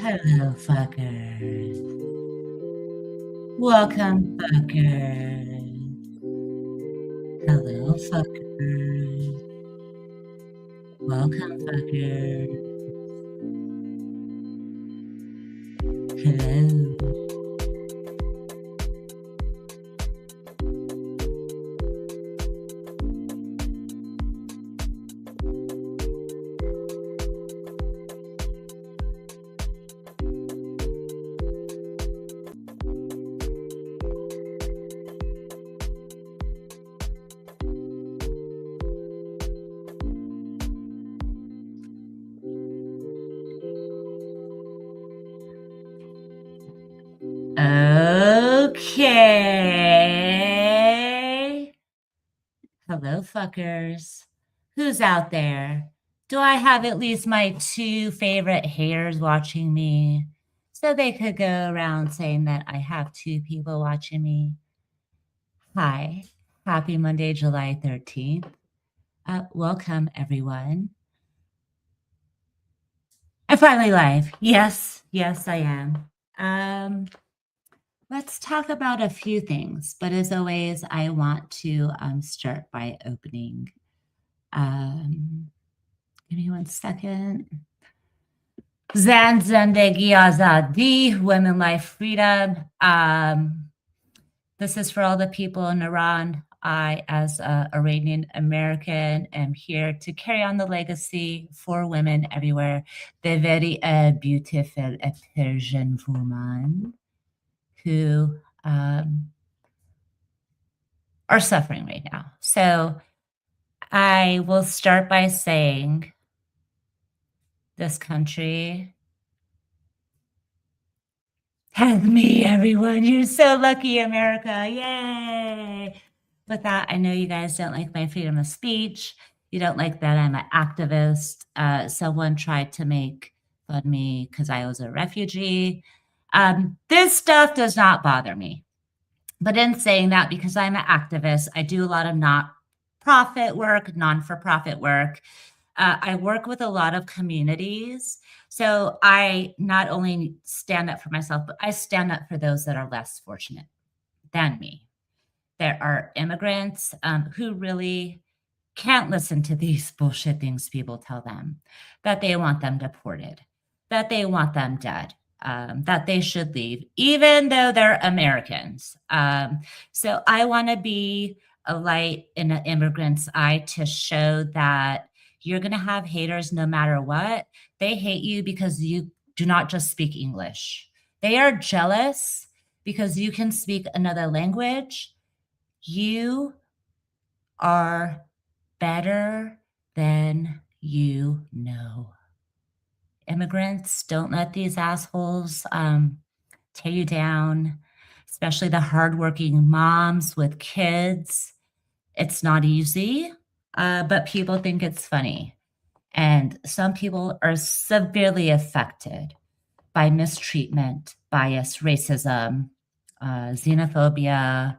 Hello, fuckers. Welcome, fuckers. Hello, fuckers. Welcome, fuckers. Hello. Okay. Hello, fuckers. Who's out there? Do I have at least my two favorite haters watching me? So they could go around saying that I have two people watching me. Hi. Happy Monday, July 13th. Welcome, everyone. I'm finally live. Yes, I am. Let's talk about a few things, but as always, I want to start by opening. Give me 1 second. Zan Zendegi Azadi, Women Life Freedom. This is for all the people in Iran. I, as an Iranian American, am here to carry on the legacy for women everywhere. The very beautiful Persian woman who are suffering right now. So I will start by saying this country has me, everyone. You're so lucky, America. Yay. With that, I know you guys don't like my freedom of speech. You don't like that I'm an activist. Someone tried to make fun of me because I was a refugee. This stuff does not bother me. But in saying that, because I'm an activist, I do a lot of not-profit work, non-for-profit work. I work with a lot of communities. So I not only stand up for myself, but I stand up for those that are less fortunate than me. There are immigrants who really can't listen to these bullshit things people tell them, that they want them deported, that they want them dead, that they should leave, even though they're Americans. So I want to be a light in an immigrant's eye to show that you're going to have haters no matter what. They hate you because you do not just speak English. They are jealous because you can speak another language. You are better than you know. Immigrants, don't let these assholes tear you down, especially the hardworking moms with kids. It's not easy, but people think it's funny. And some people are severely affected by mistreatment, bias, racism, xenophobia,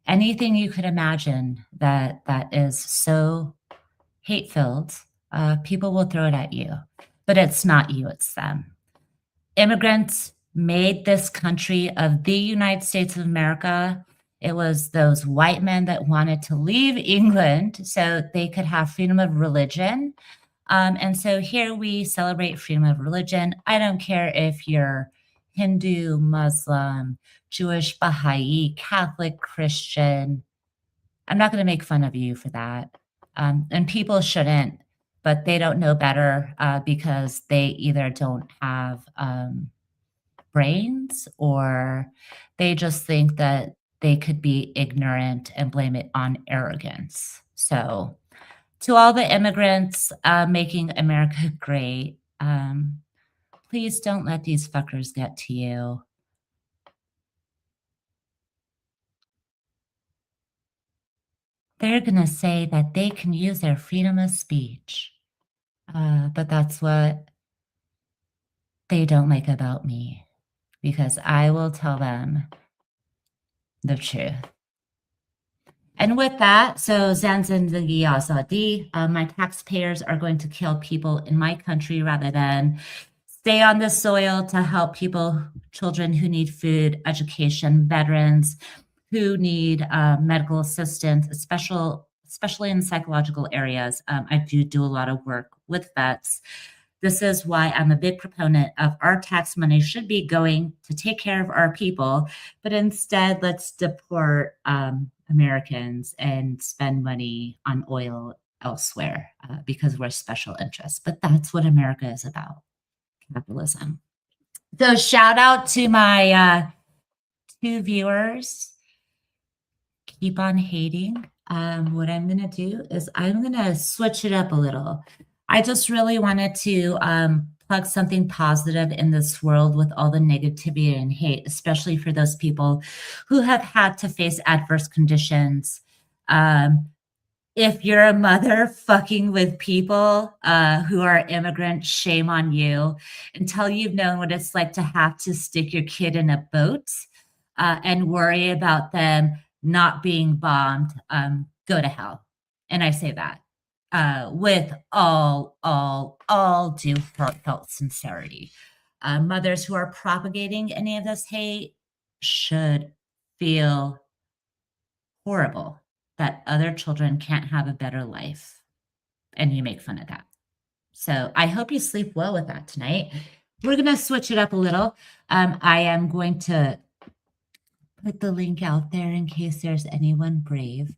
anything you could imagine that is so hate-filled, people will throw it at you. But it's not you, it's them. Immigrants made this country of the United States of America. It was those white men that wanted to leave England so they could have freedom of religion. And so here we celebrate freedom of religion. I don't care if you're Hindu, Muslim, Jewish, Baha'i, Catholic, Christian. I'm not going to make fun of you for that. And people shouldn't, but they don't know better because they either don't have brains, or they just think that they could be ignorant and blame it on arrogance. So, to all the immigrants making America great, please don't let these fuckers get to you. They're going to say that they can use their freedom of speech, but that's what they don't like about me, because I will tell them the truth. And with that, so Zanzan Ziggy Azadi, my taxpayers are going to kill people in my country rather than stay on the soil to help people, children who need food, education, veterans who need medical assistance, especially in psychological areas. I do a lot of work with vets. This is why I'm a big proponent of our tax money should be going to take care of our people, but instead let's deport Americans and spend money on oil elsewhere because we're special interests. But that's what America is about, capitalism. So shout out to my 2 viewers. Keep on hating. What I'm going to do is I'm going to switch it up a little. I just really wanted to plug something positive in this world with all the negativity and hate, especially for those people who have had to face adverse conditions. If you're a mother fucking with people who are immigrants, shame on you. Until you've known what it's like to have to stick your kid in a boat and worry about them not being bombed, go to hell. And I say that with all due heartfelt sincerity. Mothers who are propagating any of this hate should feel horrible that other children can't have a better life, and you make fun of that. So I hope you sleep well with that tonight. We're going to switch it up a little. I am going to put the link out there in case there's anyone brave.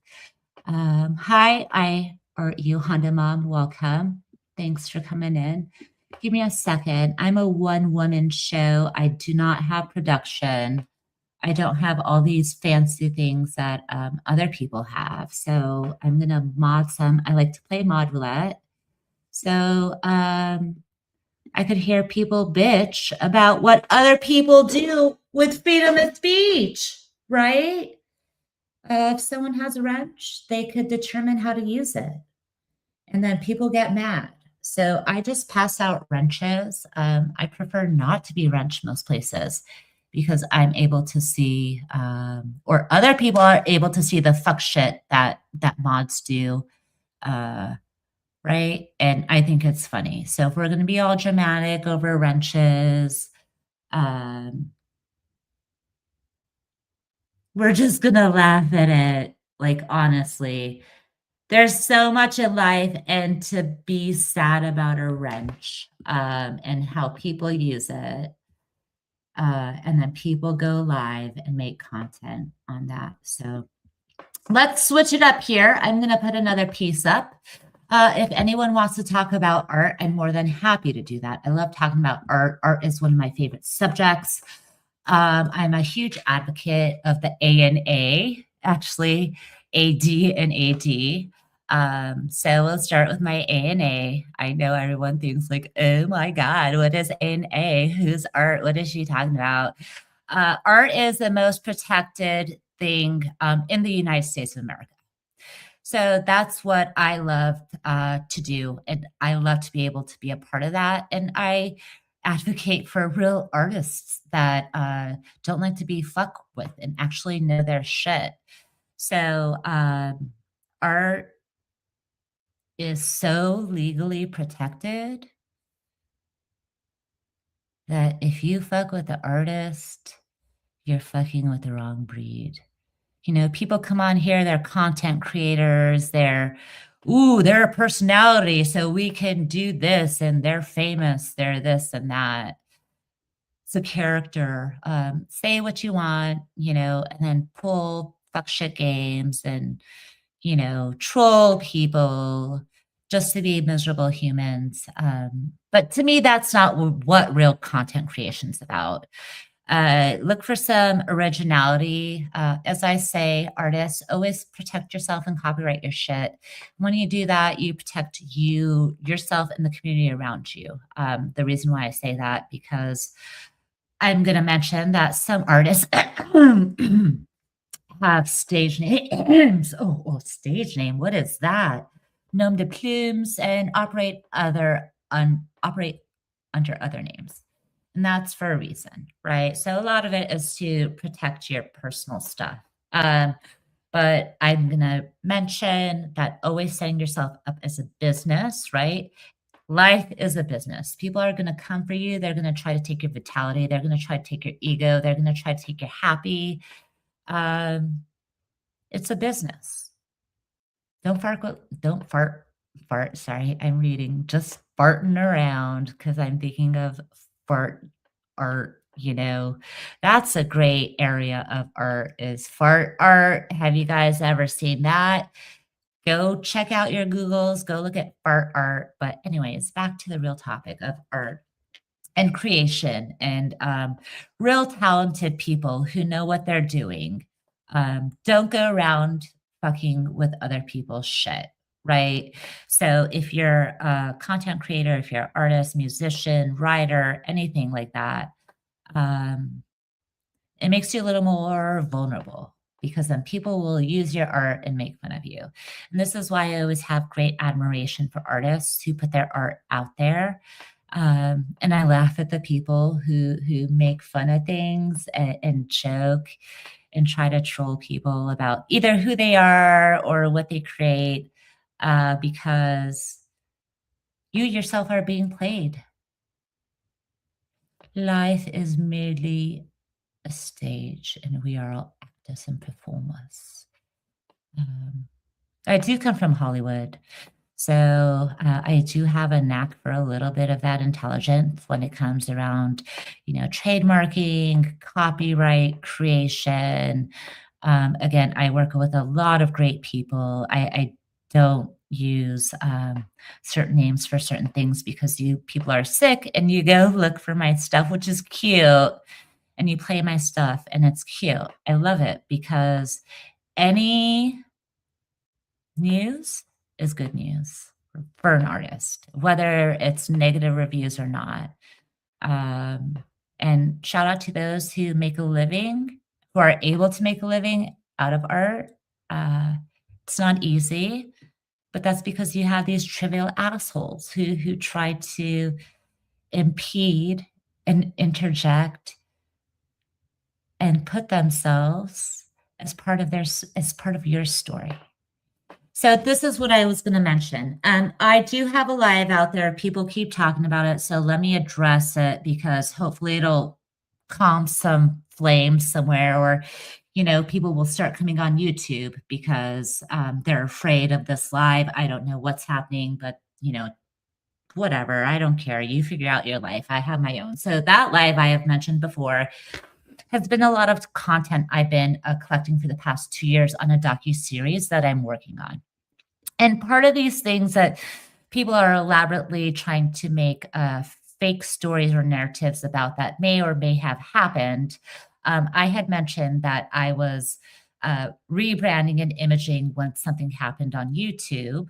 Hi, you Honda Mom, welcome. Thanks for coming in. Give me a second. I'm a one-woman show. I do not have production. I don't have all these fancy things that other people have. So I'm going to mod some. I like to play mod roulette. So I could hear people bitch about what other people do with freedom of speech, right? If someone has a wrench, they could determine how to use it. And then people get mad. So I just pass out wrenches. I prefer not to be wrenched most places because I'm able to see, or other people are able to see the fuck shit that mods do, right? And I think it's funny. So if we're going to be all dramatic over wrenches, we're just going to laugh at it. Like, honestly, there's so much in life, and to be sad about a wrench and how people use it. And then people go live and make content on that. So let's switch it up here. I'm going to put another piece up. If anyone wants to talk about art, I'm more than happy to do that. I love talking about art. Art is one of my favorite subjects. I'm a huge advocate of the ANA, actually, AD and AD. So we'll start with my ANA. I know everyone thinks like, oh my God, what is ANA? Who's art? What is she talking about? Art is the most protected thing in the United States of America. So that's what I love to do. And I love to be able to be a part of that. And I advocate for real artists that don't like to be fucked with and actually know their shit. So art is so legally protected that if you fuck with the artist, you're fucking with the wrong breed. You know, people come on here, they're content creators, they're a personality, so we can do this, and they're famous, they're this and that. It's a character. Say what you want, you know, and then pull fuck shit games and, you know, troll people just to be miserable humans. But to me, that's not what real content creation is about. Look for some originality. As I say, artists, always protect yourself and copyright your shit. When you do that, you protect yourself, and the community around you. The reason why I say that, because I'm going to mention that some artists have stage names. Stage name. What is that? Nom de plumes, and operate under other names. And that's for a reason, right? So a lot of it is to protect your personal stuff. Um, but I'm going to mention that always setting yourself up as a business, right? Life is a business. People are going to come for you. They're going to try to take your vitality. They're going to try to take your ego. They're going to try to take your happy. It's a business. Don't fart. Sorry, I'm reading. Just farting around because I'm thinking of fart art. That's a great area of art, is fart art. Have you guys ever seen that? Go check out your Googles, go look at fart art. But anyways, back to the real topic of art and creation, and real talented people who know what they're doing. Don't go around fucking with other people's shit, right? So if you're a content creator, if you're an artist, musician, writer, anything like that, it makes you a little more vulnerable, because then people will use your art and make fun of you. And this is why I always have great admiration for artists who put their art out there. And I laugh at the people who make fun of things and joke and try to troll people about either who they are or what they create, because you yourself are being played. Life is merely a stage, and we are all actors and performers. I do come from Hollywood, so I do have a knack for a little bit of that intelligence when it comes around, trademarking, copyright creation. Again, I work with a lot of great people. I don't use certain names for certain things, because you people are sick and you go look for my stuff, which is cute, and you play my stuff and it's cute. I love it, because any news is good news for an artist, whether it's negative reviews or not. And shout out to those who make a living, who are able to make a living out of art. It's not easy, but that's because you have these trivial assholes who try to impede and interject and put themselves as part of your story. So this is what I was going to mention. I do have a live out there. People keep talking about it, so let me address it, because hopefully it'll calm some flames somewhere, or people will start coming on YouTube because they're afraid of this live. I don't know what's happening, but whatever. I don't care. You figure out your life. I have my own. So that live I have mentioned before has been a lot of content I've been collecting for the past 2 years on a docu-series that I'm working on. And part of these things that people are elaborately trying to make fake stories or narratives about that may or may have happened. I had mentioned that I was rebranding and imaging when something happened on YouTube,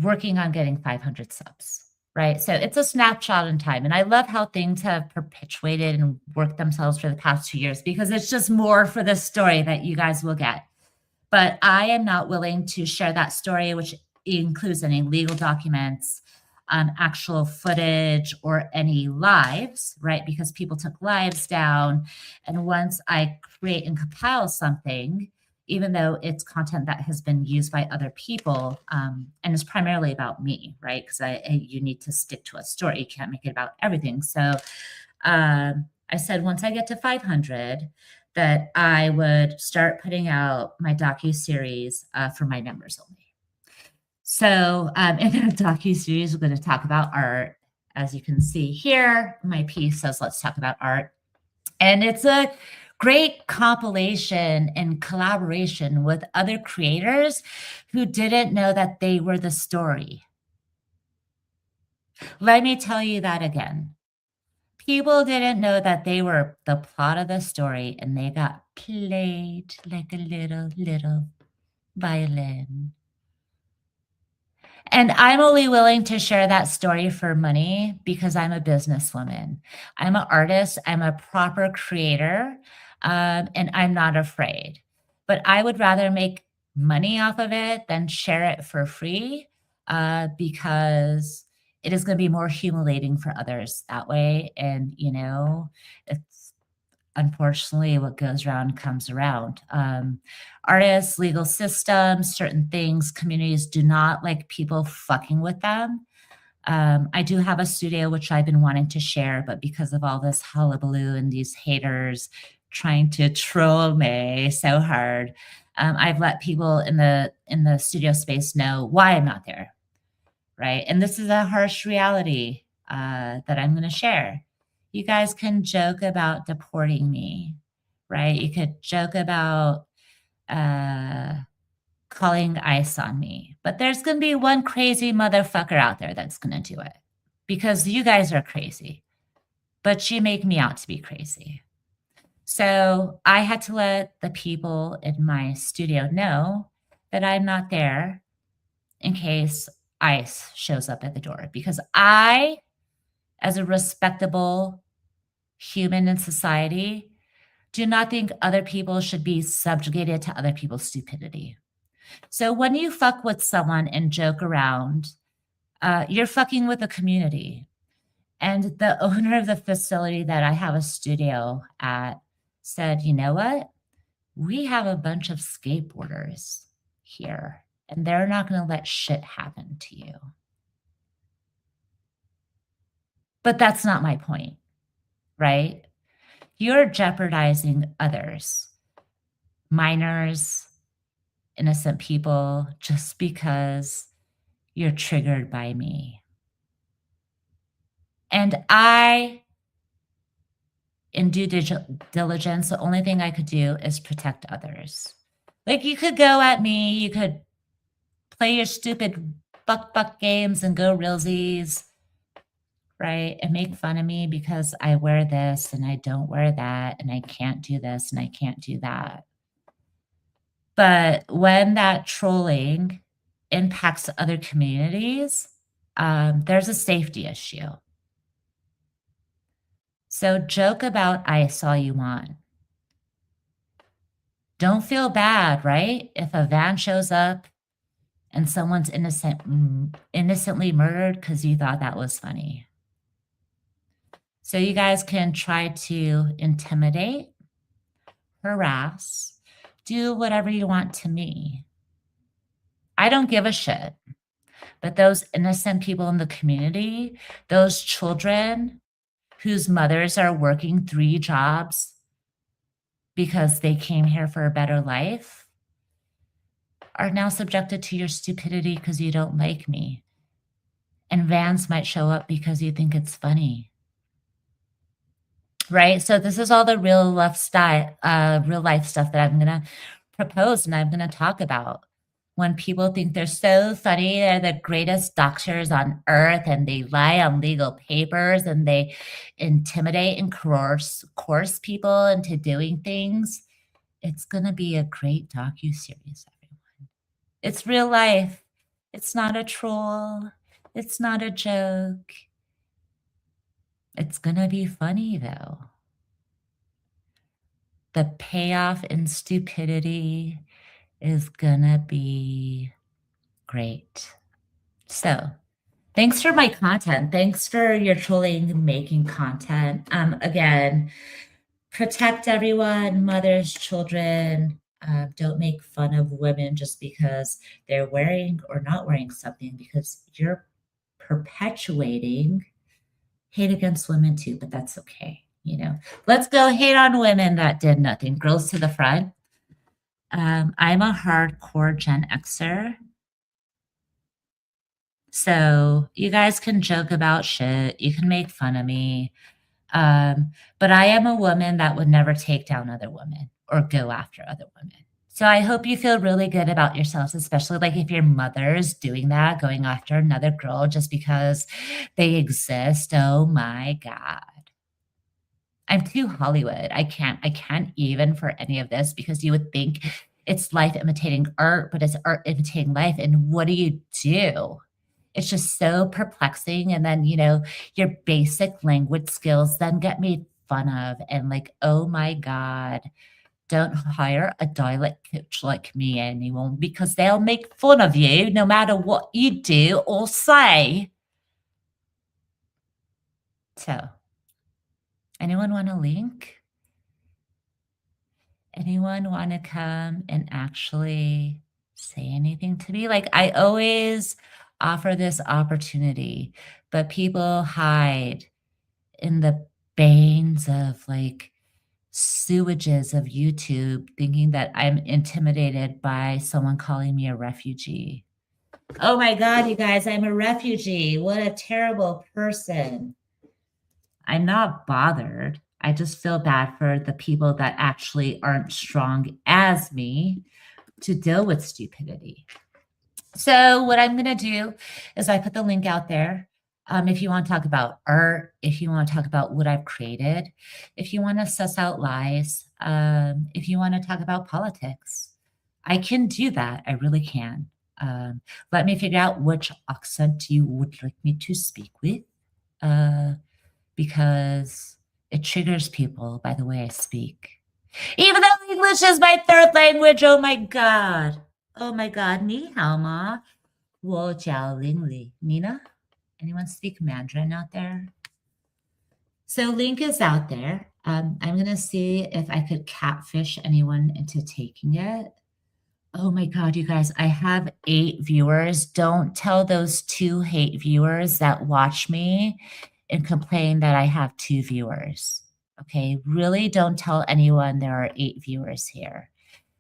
working on getting 500 subs, right? So it's a snapshot in time. And I love how things have perpetuated and worked themselves for the past 2 years, because it's just more for the story that you guys will get. But I am not willing to share that story, which includes any legal documents, actual footage, or any lives, right? Because people took lives down. And once I create and compile something, even though it's content that has been used by other people, and it's primarily about me, right? Because you need to stick to a story. You can't make it about everything. So I said, once I get to 500, that I would start putting out my docu-series for my members only. So in that docu-series, we're going to talk about art. As you can see here, my piece says, let's talk about art. And it's a great compilation and collaboration with other creators who didn't know that they were the story. Let me tell you that again. People didn't know that they were the plot of the story, and they got played like a little violin. And I'm only willing to share that story for money because I'm a businesswoman. I'm an artist, I'm a proper creator, and I'm not afraid. But I would rather make money off of it than share it for free, because it is gonna be more humiliating for others that way, and, it's unfortunately what goes around comes around. Artists, legal systems, certain things, communities do not like people fucking with them. I do have a studio which I've been wanting to share, but because of all this hullabaloo and these haters trying to troll me so hard, I've let people in the studio space know why I'm not there, right? And this is a harsh reality that I'm going to share. You guys can joke about deporting me, right? You could joke about uh, calling ICE on me, but there's going to be one crazy motherfucker out there that's going to do it because you guys are crazy, but you make me out to be crazy. So I had to let the people in my studio know that I'm not there in case ICE shows up at the door because I, as a respectable human in society, do not think other people should be subjugated to other people's stupidity. So when you fuck with someone and joke around, you're fucking with the community. And the owner of the facility that I have a studio at said, you know what? We have a bunch of skateboarders here, and they're not going to let shit happen to you. But that's not my point, right? You're jeopardizing others, minors, innocent people, just because you're triggered by me. And in due diligence, the only thing I could do is protect others. Like, you could go at me, you could play your stupid buck games and go realsies, right? And make fun of me because I wear this and I don't wear that, and I can't do this and I can't do that. But when that trolling impacts other communities, there's a safety issue. So joke about ICE all you want. Don't feel bad, right? If a van shows up and someone's innocently murdered because you thought that was funny. So you guys can try to intimidate, harass, do whatever you want to me. I don't give a shit. But those innocent people in the community, those children whose mothers are working 3 jobs because they came here for a better life, are now subjected to your stupidity because you don't like me. And vans might show up because you think it's funny. Right? So this is all the real life stuff that I'm gonna propose and I'm gonna talk about. When people think they're so funny, they're the greatest doctors on earth, and they lie on legal papers, and they intimidate and coerce people into doing things. It's gonna be a great docuseries, everyone. It's real life. It's not a troll. It's not a joke. It's gonna be funny, though. The payoff in stupidity is gonna be great. So, thanks for my content. Thanks for your trolling making content. Again, protect everyone, mothers, children. Don't make fun of women just because they're wearing or not wearing something, because you're perpetuating hate against women too, but that's okay. Let's go hate on women that did nothing. Girls to the front. I'm a hardcore Gen Xer. So you guys can joke about shit. You can make fun of me. But I am a woman that would never take down other women or go after other women. So I hope you feel really good about yourselves, especially like if your mother's doing that, going after another girl just because they exist. Oh my God. I'm too Hollywood. I can't even for any of this because you would think it's life imitating art, but it's art imitating life. And what do you do? It's just so perplexing. And then, your basic language skills then get made fun of. And like, oh my God, don't hire a dialect coach like me anymore because they'll make fun of you no matter what you do or say. So, anyone want a link? Anyone want to come and actually say anything to me? Like, I always offer this opportunity, but people hide in the veins of like sewages of YouTube thinking that I'm intimidated by someone calling me a refugee. Oh my God, you guys, I'm a refugee. What a terrible person. I'm not bothered. I just feel bad for the people that actually aren't strong as me to deal with stupidity. So, what I'm going to do is I put the link out there. If you want to talk about art, if you want to talk about what I've created, if you want to suss out lies, if you want to talk about politics, I can do that. I really can. Let me figure out which accent you would like me to speak with. Because it triggers people by the way I speak. Even though English is my third language, oh my God. Oh my God, ni hao ma, wo jiao ling li. Nina, anyone speak Mandarin out there? So link is out there. I'm going to see if I could catfish anyone into taking it. Oh my God, you guys, I have 8 viewers. Don't tell those 2 hate viewers that watch me and complain that I have 2 viewers. Okay, really don't tell anyone there are 8 viewers here.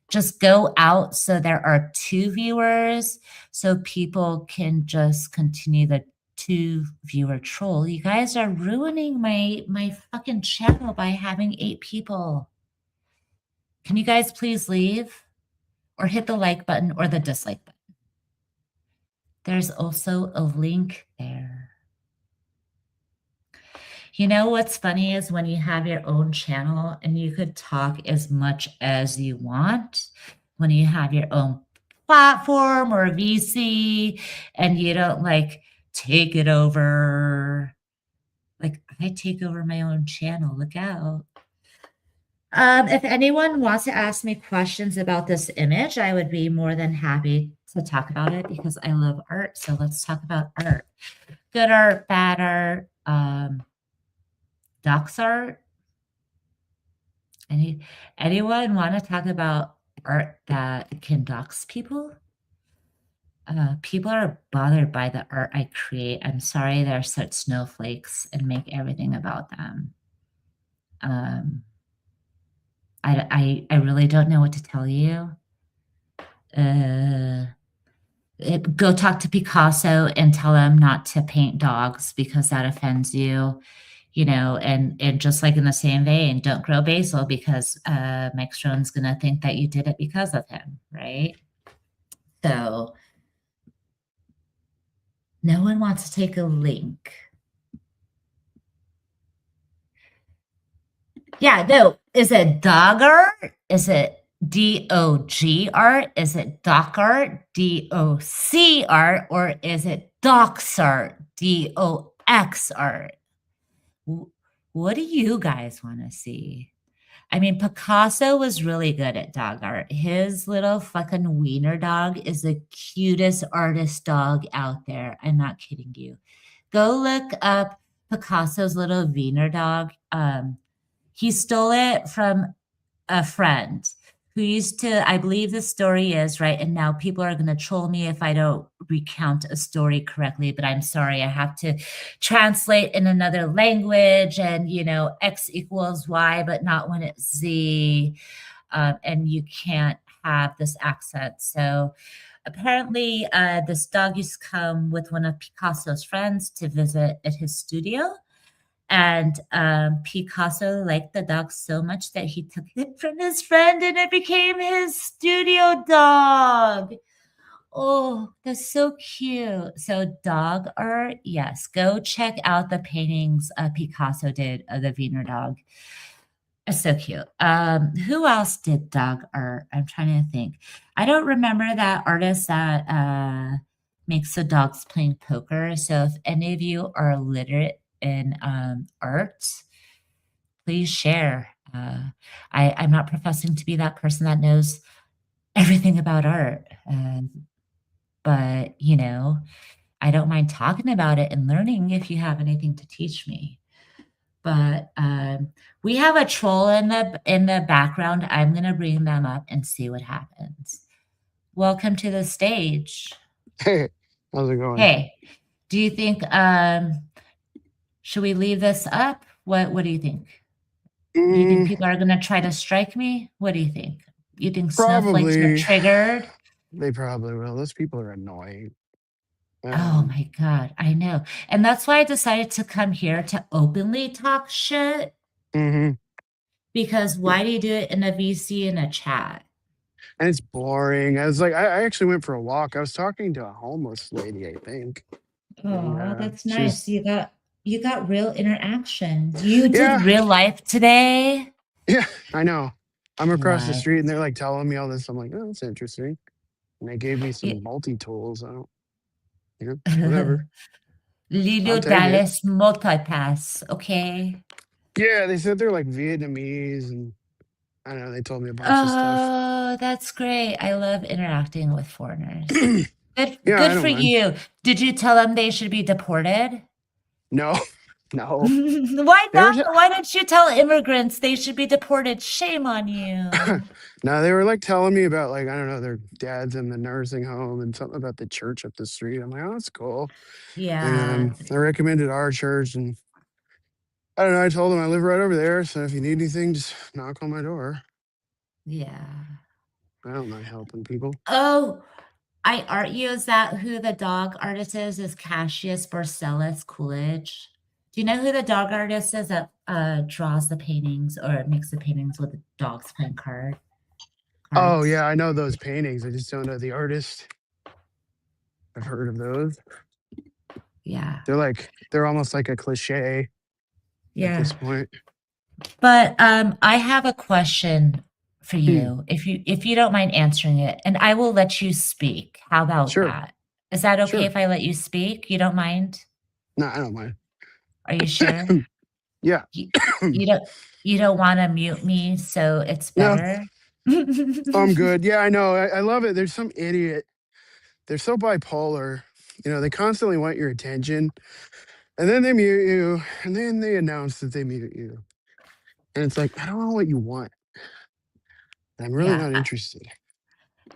Just go out so there are 2 viewers so people can just continue the 2 viewer troll. You guys are ruining my fucking channel by having 8 people. Can you guys please leave or hit the like button or the dislike button? There's also a link there. You know what's funny is when you have your own channel and you could talk as much as you want, when you have your own platform or VC and you don't like take it over. Like I take over my own channel. Look out. If anyone wants to ask me questions about this image, I would be more than happy to talk about it because I love art. So let's talk about art. Good art, bad art, dox art. Anyone want to talk about art that can dox people? People are bothered by the art I create. I'm sorry they're such snowflakes and make everything about them. I really don't know what to tell you. Go talk to Picasso and tell him not to paint dogs because that offends you, and just like in the same vein, don't grow basil because Mike Strone's going to think that you did it because of him, right? So no one wants to take a link. Yeah, no. Is it dog art? Is it DOG art? Is it doc art? DOC art? Or is it dox art? DOX art? What do you guys want to see? I mean, Picasso was really good at dog art. His little fucking wiener dog is the cutest artist dog out there. I'm not kidding you. Go look up Picasso's little wiener dog. He stole it from a friend who used to, I believe the story is right. And now people are going to troll me if I don't recount a story correctly, but I'm sorry. I have to translate in another language and, X equals Y, but not when it's Z. And you can't have this accent. So apparently this dog used to come with one of Picasso's friends to visit at his studio. And Picasso liked the dog so much that he took it from his friend and it became his studio dog. Oh, that's so cute. So dog art, yes. Go check out the paintings Picasso did of the Wiener dog. It's so cute. Who else did dog art? I'm trying to think. I don't remember that artist that makes the dogs playing poker. So if any of you are literate in art, please share. I'm not professing to be that person that knows everything about art. But I don't mind talking about it and learning if you have anything to teach me. But we have a troll in the background. I'm gonna bring them up and see what happens. Welcome to the stage. Hey, how's it going? Hey, do you think should we leave this up? What do you think? You think people are gonna try to strike me? What do you think? You think snowflakes are Probably. triggered? They probably will. Those people are annoying. Oh my god, I know. And that's why I decided to come here to openly talk shit, mhm. because why do you do it in a VC in a chat? And it's boring. I was like, I actually went for a walk. I was talking to a homeless lady, I think. And Oh, that's she nice. was, You got real interaction. You did yeah, real life today? yeah, I know. I'm across the What? street and they're like telling me all this. I'm like, oh, that's interesting. And they gave me Yeah. some multi tools. I don't, whatever. Lilo I'll take it. Dallas multipass, okay? Yeah, they said they're like Vietnamese and I don't know. They told me a bunch of stuff. Oh, that's great. I love interacting with foreigners. Good Yeah, I good don't for mind. you. Did you tell them they should be deported? No, no. Why They were not? Why don't you tell immigrants they should be deported? Shame on you. no, they were like telling me about like I don't know their dad's in the nursing home and something about the church up the street. I'm like, oh, that's cool. And Yeah. I recommended our church, and I don't know. I told them I live right over there, so if you need anything, just knock on my door. Yeah. I don't mind helping people. Oh, I art you. Is that who the dog artist is? Is Cassius Borsellis Coolidge? Do you know who the dog artist is that draws the paintings or makes the paintings with the dogs playing Oh cards? yeah, I know those paintings. I just don't know the artist. I've heard of those. Yeah. They're almost like a cliche at Yeah. this point. But I have a question for Hmm, you, if you don't mind answering it, and I will let you speak. How about sure, that? Is that okay sure. if I let you speak? You don't mind? No, I don't mind. Are you sure? Yeah. You, you don't you don't want to mute me so it's No, better? I'm good. Yeah, I know. I love it. There's some idiot. They're so bipolar. They constantly want your attention, and then they mute you, and then they announce that they mute you. And it's like, I don't know what you want. I'm really Yeah, not interested.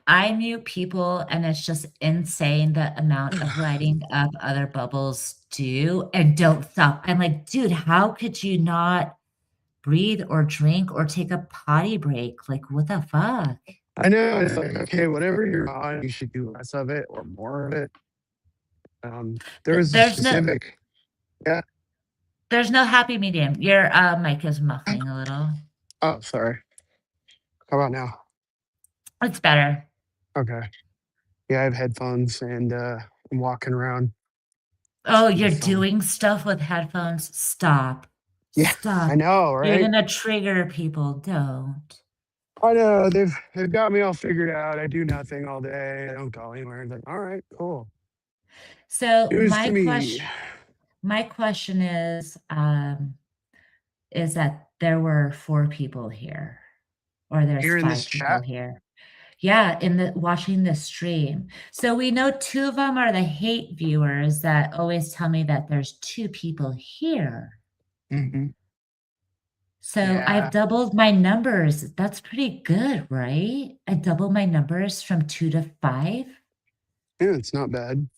I mute people, and it's just insane the amount of lighting up other bubbles do and don't stop. I'm like, dude, how could you not breathe or drink or take a potty break? Like, what the fuck? I know. It's like, okay, whatever you're on, you should do less of it or more of it. There was a There's no specific, yeah. there's no happy medium. Your mic is muffling a little. Oh, sorry. How about now? It's better. Okay. Yeah, I have headphones and I'm walking around Oh, with you're the phone. doing stuff with headphones? Stop. Yeah, Stop. I know, You're right? gonna trigger people. Don't. I know they've got me all figured out. I do nothing all day. I don't go anywhere. It's like, all right, cool. So News to me. my question is that there were 4 people here, or there's Here in this 5 people chat. here. Yeah, in the watching the stream. So we know 2 of them are the hate viewers that always tell me that there's 2 people here. Hmm. So I've Yeah, doubled my numbers. That's pretty good, right? I doubled my numbers from 2 to 5. yeah, it's not bad.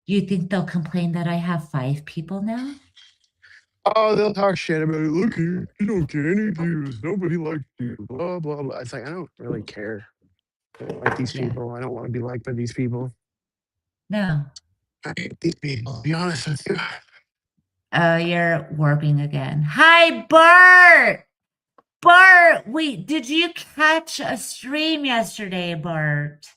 You think they'll complain that I have 5 people now? Oh, they'll talk shit about it. Look here, you don't get any views. Nobody likes you. Blah blah blah. It's like I don't really care. I don't like these Yeah. people. I don't want to be liked by these people. No. I hate these people. To be honest with you. Oh, you're warping again. Hi, Bart! Bart, wait, did you catch a stream yesterday, Bart?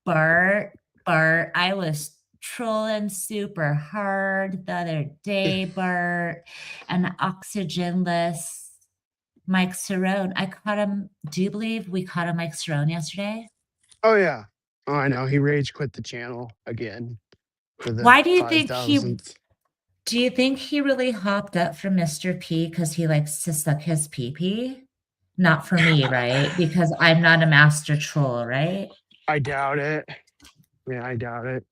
Bart? Bart. I was trolling super hard the other day, Bart, and oxygenless Mike Cerrone. I caught him. Do you believe we caught a Mike Cerrone yesterday? Oh yeah. Oh, I know. He rage quit the channel again for the Why do you think he 5,000th. Do you think he really hopped up from Mr. P because he likes to suck his pee-pee? Not for me, right? Because I'm not a master troll, right? I doubt it. Yeah, I doubt it.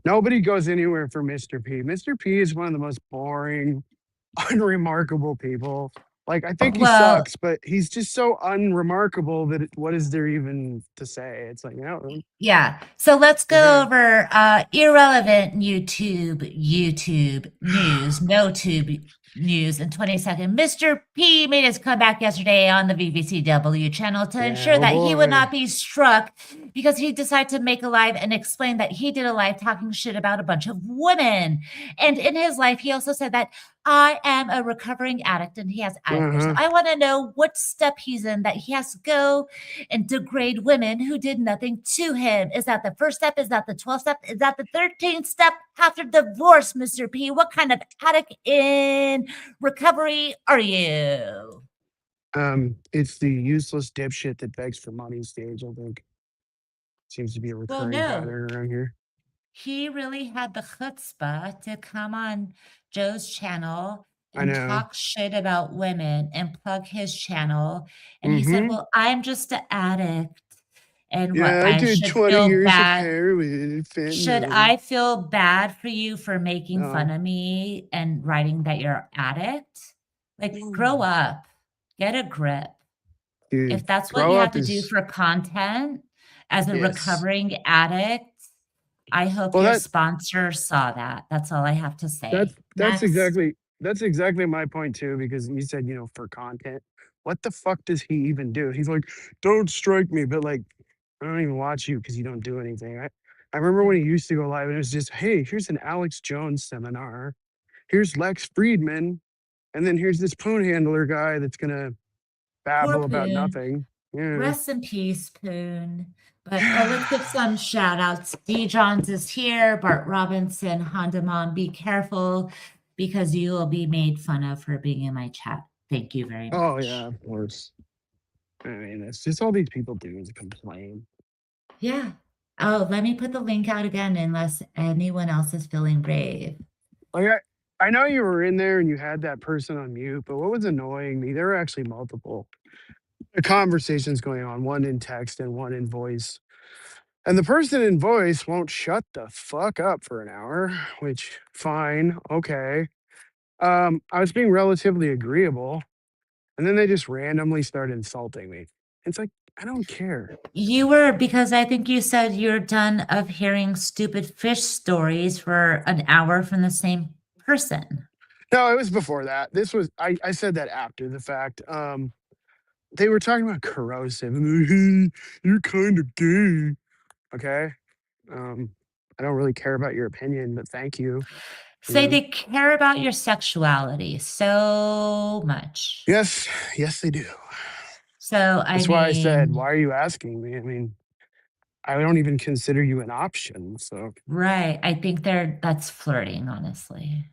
Nobody goes anywhere for Mr. P. Mr. P is one of the most boring, unremarkable people. Like, I think he Well, sucks, but he's just so unremarkable that what is there even to say? It's like, yeah. So let's go okay. over irrelevant YouTube news, no tube news in 20 seconds. Mr. P made his comeback yesterday on the VVCW channel to Yeah, ensure oh that he would boy. not be struck because he decided to make a live and explain that he did a live talking shit about a bunch of women. And in his life, he also said that I am a recovering addict and he has anger. So Uh-huh. I want to know what step he's in that he has to go and degrade women who did nothing to him. Is that the first step? Is that the 12th step? Is that the 13th step after divorce, Mr. P? What kind of addict in recovery are you? It's the useless dipshit that begs for money stage, I think. Seems to be a Well, recurring no. pattern around here. He really had the chutzpah to come on Joe's channel I and know. talk shit about women and plug his channel. And he said, Mm-hmm. well, I'm just an addict. And what, Yeah, I I did should 20 feel years of bad. heroin and Should fentanyl. I feel bad for you for making fun No. of me and writing that you're an addict? Like, grow up, get a grip. Dude, If that's what grow you have up to do is for content as a yes. recovering addict, I hope Well, your that sponsor saw that. That's all I have to that's say. that's Next. exactly that's exactly my point too, because you said, for content. What the fuck does he even do? He's like, don't strike me, but like, I don't even watch you because you don't do anything. I remember when he used to go live and it was just, hey, here's an Alex Jones seminar. Here's Lex Friedman. And then here's this poon handler guy that's gonna Poor babble about Poon. nothing. Yeah. Rest in peace, Poon. But let's give some shout outs. D. Johns is here, Bart Robinson, Honda Mom, be careful because you will be made fun of for being in my chat. Thank you very Oh much. yeah, of course. I mean, it's just all these people do is complain. Yeah. Oh, let me put the link out again unless anyone else is feeling brave. Like I know you were in there and you had that person on mute, but what was annoying me, there were actually multiple conversations going on, one in text and one in voice. And the person in voice won't shut the fuck up for an hour, which fine, okay. I was being relatively agreeable, and then they just randomly started insulting me. It's like, I don't care. You were, because I think you said you're done of hearing stupid fish stories for an hour from the same person. No, it was before that. This was I said that after the fact. They were talking about corrosive and hey, you're kind of gay. Okay. Um, I don't really care about your opinion, but thank you. You Say know. they care about your sexuality so much. Yes, yes, they do. So, I That's why I said, mean, why are you asking me? I mean, I don't even consider you an option. So right. I think that's flirting, honestly.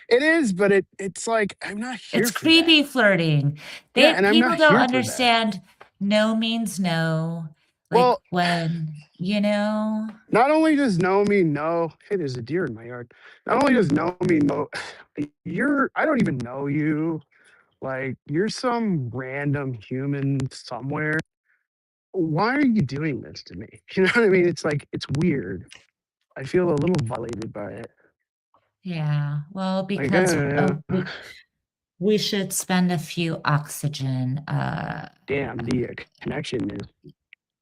it is, but it's like I'm not here It's for that. creepy flirting. Yeah, They and I'm people not don't here for that. understand no means no. Like Well, when, you know, not only does know mean no, hey, there's a deer in my yard. Not only does know mean no, I don't even know you. Like, you're some random human somewhere. Why are you doing this to me? You know what I mean? It's like, it's weird. I feel a little violated by it. yeah. Well, Like, because we should spend a few oxygen. damn, the connection is.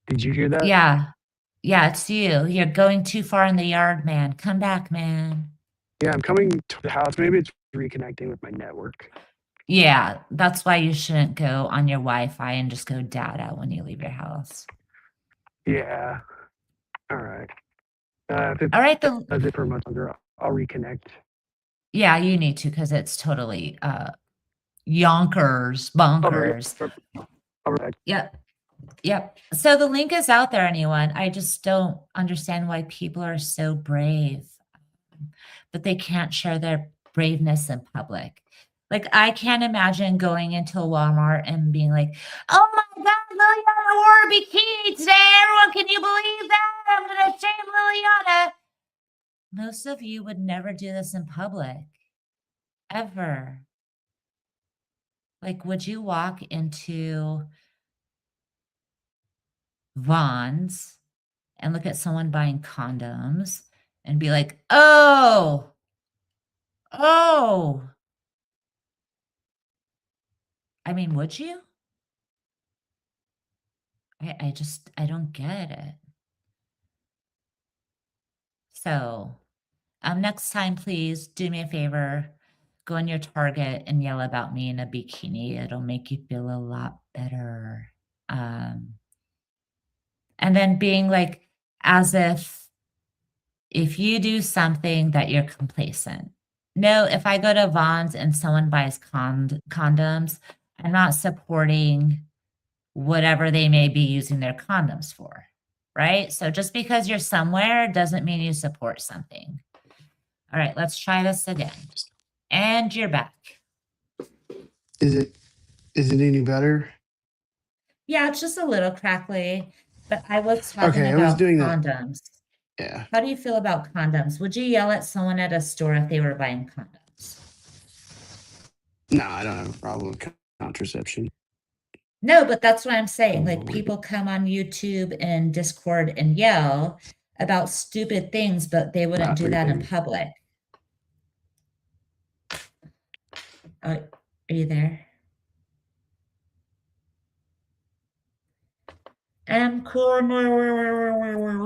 Did you hear that? Yeah. Yeah, it's you. You're going too far in the yard, man. Come back, man. Yeah, I'm coming to the house. Maybe it's reconnecting with my network. Yeah, that's why you shouldn't go on your Wi-Fi and just go data when you leave your house. Yeah. All right. If it All right, does it for much longer, I'll reconnect. yeah, you need to because it's totally yonkers, All right. bonkers. All right. Yep. Yep. So the link is out there, anyone. I just don't understand why people are so brave, but they can't share their braveness in public. Like, I can't imagine going into a Walmart and being like, "Oh my God, Liliana wore a bikini today. Everyone, can you believe that? I'm going to shame Liliana." Most of you would never do this in public, ever. Like, would you walk into Vons and look at someone buying condoms and be like, "Oh, oh." I mean, would you? I don't get it. So, next time, please do me a favor. Go on your Target and yell about me in a bikini. It'll make you feel a lot better. Um, and then being like, as if you do something that you're complacent. No, if I go to Vons and someone buys condoms, I'm not supporting whatever they may be using their condoms for, right? So just because you're somewhere doesn't mean you support something. All right, let's try this again. And you're back. Is it any better? Yeah, it's just a little crackly, but I was talking Okay, I was about doing that. condoms. Yeah. How do you feel about condoms? Would you yell at someone at a store if they were buying condoms? No, I don't have a problem with contraception. No, but that's what I'm saying. Like, people come on YouTube and Discord and yell about stupid things, but they wouldn't Not do that in breathing. public. Are you there?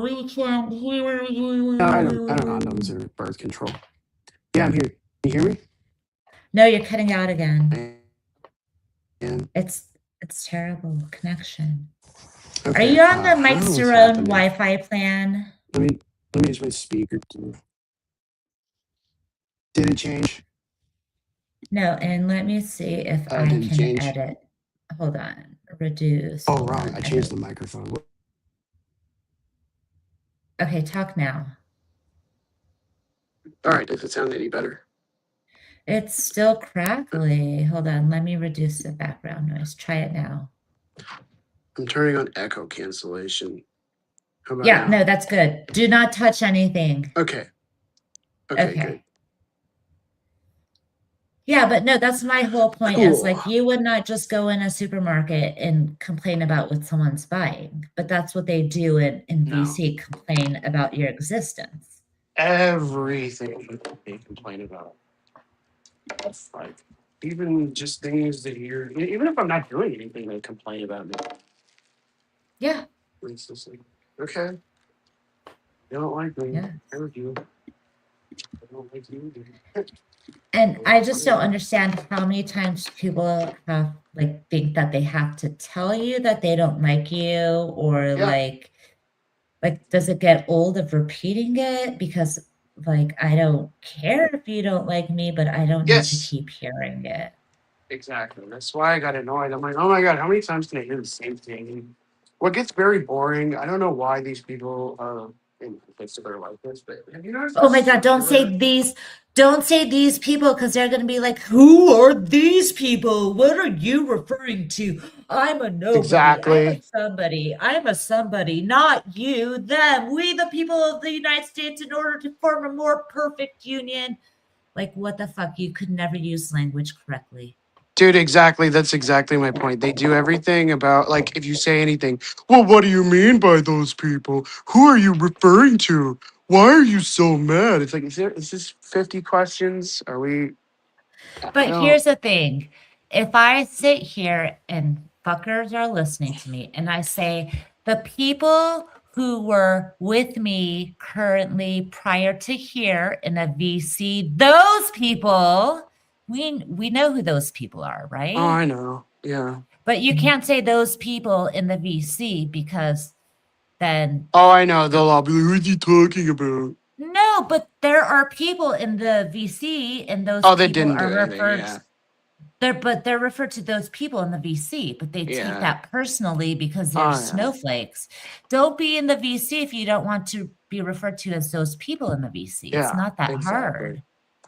We can't hear you. No, I don't condoms or birth control. Yeah, I'm here. Can you hear me? No, you're cutting out again. And It's terrible connection. Are okay, you on the I don't know Mike what's Cerrone happening. Wi-Fi plan? Let me use my speaker too. Did it change? No, and let me see if I didn't can change. edit. Hold on. Reduce. Oh, Hold wrong. on, I changed edit. the microphone. Okay, talk now. All right, does it sound any better? It's still crackly. Hold on, let me reduce the background noise. Try it now. I'm turning on echo cancellation. How about Yeah, now? no, that's good. Do not touch anything. Okay. Okay. Good. Yeah, but no, that's my whole point is like, Cool. you would not just go in a supermarket and complain about what someone's buying, but that's what they do in No. VC, complain about your existence. Everything they complain about. That's like even just things that you're even if I'm not doing anything, they complain about me. Yeah, It's just like, okay. You don't like me. yeah. I review. I don't like you. And I just don't understand how many times people have like think that they have to tell you that they don't like you, or Yeah. like does it get old of repeating it? Because like, I don't care if you don't like me, but I don't need to Yes. keep hearing it. Exactly. That's why I got annoyed. I'm like, oh my God, how many times can I hear the same thing? What gets very boring, I don't know why these people in places that are like this, but have you noticed? Oh my God, don't say these people, because they're gonna be like, who are these people? What are you referring to? I'm a nobody. Exactly. I'm a somebody, not you, them, we the people of the United States, in order to form a more perfect union. Like, what the fuck? You could never use language correctly. Dude, exactly. That's exactly my point. They do everything about, like, if you say anything, well, what do you mean by those people? Who are you referring to? Why are you so mad? It's like, is this 50 questions? Are we? But here's the thing. If I sit here and fuckers are listening to me and I say, the people who were with me currently prior to here in a VC, those people, we know who those people are, right? Oh, I know. Yeah. But you can't say those people in the VC, because then. Oh, I know. They'll all be like, what are you talking about? No, but there are people in the VC, and those Oh, they people didn't are do anything. referred. Yeah. They're referred to those people in the VC, but they take Yeah. that personally because they're Oh, yeah. snowflakes. Don't be in the VC if you don't want to be referred to as those people in the VC. Yeah, It's not that exactly. hard.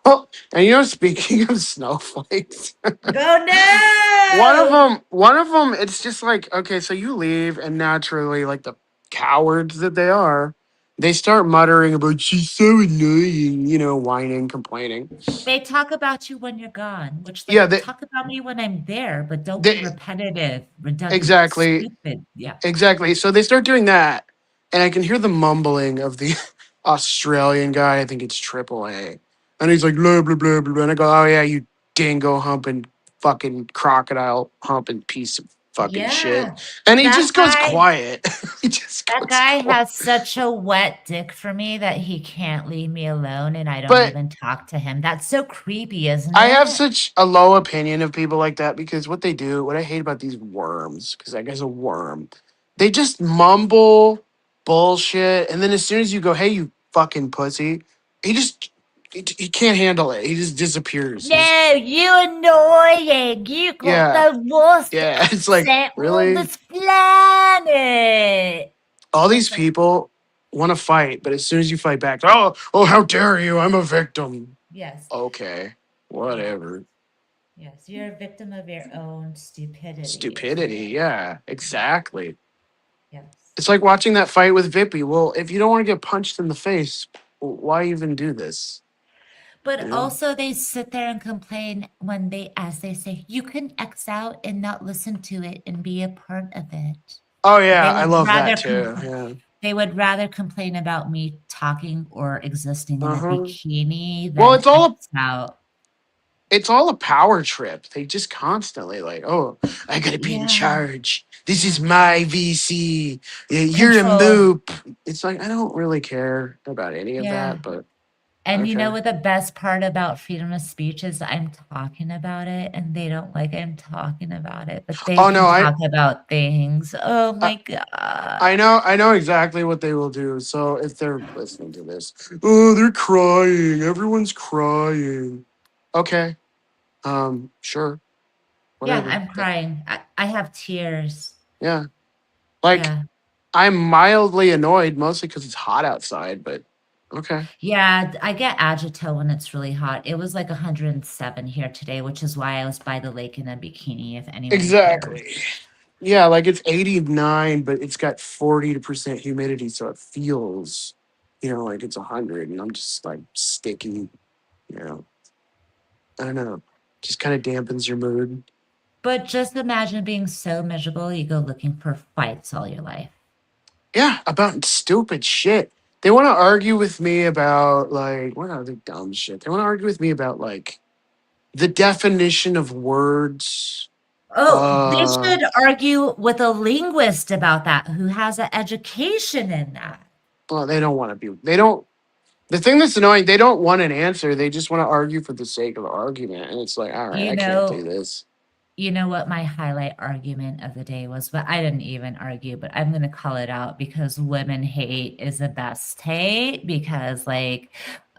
Oh, and you know, speaking of snowflakes, Oh no! one of them, it's just like, okay, so you leave, and naturally, like the cowards that they are, they start muttering about she's so annoying, you know, whining, complaining. They talk about you when you're gone, which like Yeah, talk about me when I'm there, but don't be they repetitive, redundant, exactly, stupid. Yeah. exactly. So they start doing that, and I can hear the mumbling of the Australian guy. I think it's AAA, and he's like blah blah blah blah, blah. And I go, oh yeah, you dingo humping fucking crocodile humping piece of fucking shit. Yeah. And he That just goes guy quiet. He just that goes guy quiet. has such a wet dick for me that he can't leave me alone and I don't But even talk to him. That's so creepy, isn't I have it? such a low opinion of people like that because what they do, what I hate about these worms, because that guy's a worm, they just mumble bullshit. And then as soon as you go, hey, you fucking pussy, he can't handle it. He just disappears. He just, No, you annoying. You got yeah, the worst yeah. It's like, accent on really? this planet. All these Listen, people want to fight, but as soon as you fight back, oh, how dare you? I'm a victim. yes, Okay, whatever. yes, you're a victim of your own stupidity. Stupidity, yeah, exactly. Yes. It's like watching that fight with Vippy. Well, if you don't want to get punched in the face, why even do this? But You know? also they sit there and complain when they, as they say, you can X out and not listen to it and be a part of it. Oh They yeah, I would love rather that too. compl- Yeah. they would rather complain about me talking or existing in a Uh-huh. bikini Well, than X out. it's all a power trip. They just constantly like, oh, I gotta be in Yeah. charge. This is Yeah. my VC. You're a Control. moop. It's like I don't really care about any of Yeah. that, but And you know okay. what the best part about freedom of speech is? I'm talking about it and they don't like I'm talking about it, but they Oh can no, talk about things. Oh I my God. I know exactly what they will do. So if they're listening to this, oh, they're crying. Everyone's crying. Okay. Sure. Yeah, Whatever. I'm crying. I have tears. Yeah. Like Yeah. I'm mildly annoyed, mostly because it's hot outside, but okay. Yeah, I get agita when it's really hot. It was like 107 here today, which is why I was by the lake in a bikini, if anyone cares. Exactly. Yeah, like it's 89, but it's got 40% humidity, so it feels, like it's 100, and I'm just like sticky, you know. I don't know. Just kind of dampens your mood. But just imagine being so miserable, you go looking for fights all your life. Yeah, about stupid shit. They want to argue with me about like what other dumb shit? They want to argue with me about like the definition of words. Oh, they should argue with a linguist about that who has an education in that. Well, they don't want to be. They don't. The thing that's annoying, they don't want an answer. They just want to argue for the sake of the argument, and it's like, all right, You I can't do know, this. you know what my highlight argument of the day was, but I didn't even argue, but I'm going to call it out because women hate is the best hate because like,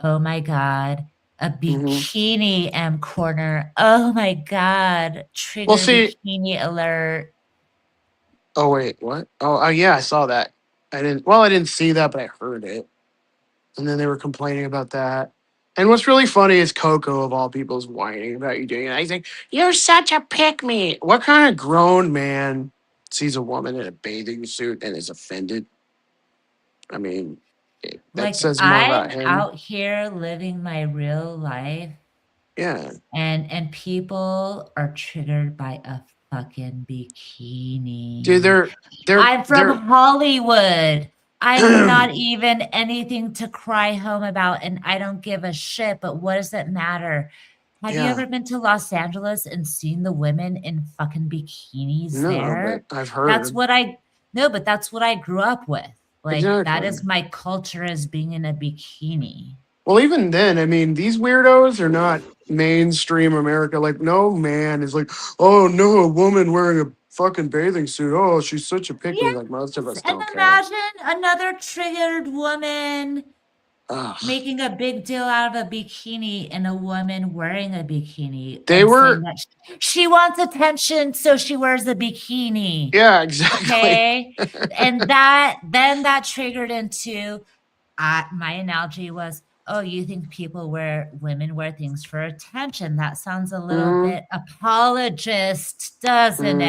oh my God, a Mhm. bikini M corner. Oh my God, trigger Well, see. bikini alert. Oh wait, what? Oh yeah, I saw that. I didn't see that, but I heard it. And then they were complaining about that. And what's really funny is Coco, of all people, is whining about you doing it. He's like, "You're such a pick me." What kind of grown man sees a woman in a bathing suit and is offended? I mean, that Like says more about I'm him. out here living my real life Yeah. and people are triggered by a fucking bikini. Dude, I'm from Hollywood. I'm not even anything to cry home about, and I don't give a shit, but what does it matter? Have you Yeah. ever been to Los Angeles and seen the women in fucking bikinis No, there? but I've heard. That's what I grew up with. Like, that is Exactly. my culture as being in a bikini. Well, even then, I mean, these weirdos are not mainstream America. Like, no man is like, oh no, a woman wearing a fucking bathing suit. Oh, she's such a pick me. Yes, Like most of us and don't care. imagine another triggered woman Ugh. making a big deal out of a bikini and a woman wearing a bikini They and saying were, that she wants attention, so she wears a bikini. yeah, exactly. Okay. And that triggered into my analogy was, oh, you think women wear things for attention. That sounds a little Mhm, bit apologist, doesn't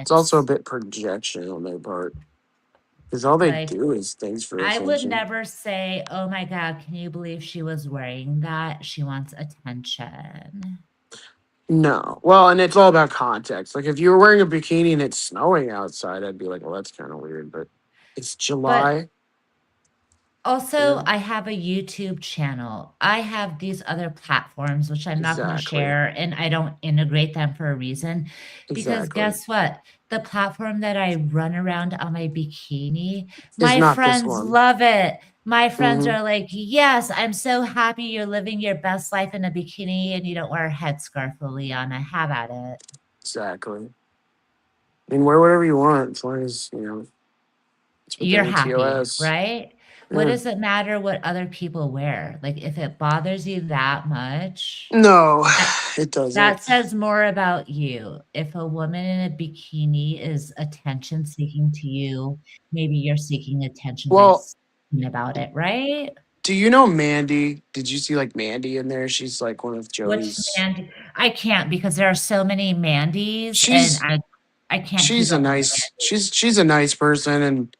It's also a it? bit projection on their part because all they Like, do is things for I would attention. never say, oh my God, can you believe she was wearing that? She wants attention. No. Well, and it's all about context. Like if you were wearing a bikini and it's snowing outside, I'd be like, well, that's kind of weird. But it's But July. also, Yeah, I have a YouTube channel. I have these other platforms, which I'm not going to exactly. share, and I don't integrate them for a reason. Because Exactly. guess what? The platform that I run around on my bikini, Is my not this friends one. love it. My friends Hmm. are like, yes, I'm so happy you're living your best life in a bikini and you don't wear a headscarf, Liliana. Have at it. Exactly. I mean, wear whatever you want as long as, it's You're within the happy, TOS. right? What Yeah. does it matter what other people wear? Like, if it bothers you that much, No, that it doesn't. that says more about you. If a woman in a bikini is attention seeking to you, maybe you're seeking attention by Well, speaking about it, right? do you know Mandy? Did you see like Mandy in there? She's like one of Which Joey's. Mandy? I can't because there are so many Mandys, and She's I can't keep up with the Mandys. she's a nice person, and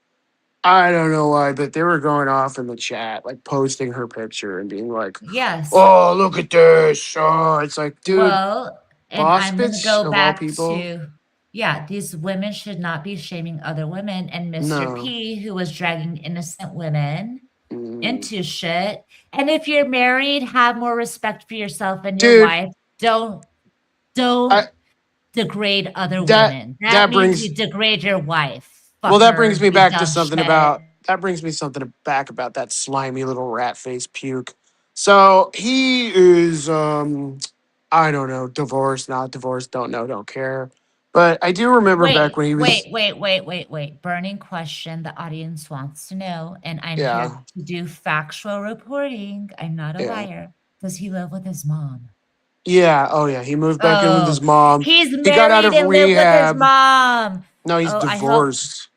I don't know why, but they were going off in the chat, like posting her picture and being like, Yes. "Oh, look at this!" Oh, it's like, dude, Well, and boss I'm gonna bitch go of all back people. to, yeah, these women should not be shaming other women. And Mr. No, P, who was dragging innocent women mm. into shit. And if you're married, have more respect for yourself and your Dude, wife. Don't I don't degrade other that women. That that means brings you degrade your wife, well, that fucker, brings me you back to dumb something shit. about that brings me something back about that slimy little rat face puke. So he is I don't know, divorced, not divorced, don't know, don't care. But I do remember back Wait, when he wait, was wait, wait, wait, wait. Burning question the audience wants to know, and I'm here yeah, to do factual reporting. I'm not a yeah. liar. Does he live with his mom? Yeah, oh yeah. He moved back in with Oh, his mom. he's He got out married of and live with his rehab. mom. No, he's Oh, I hope. divorced,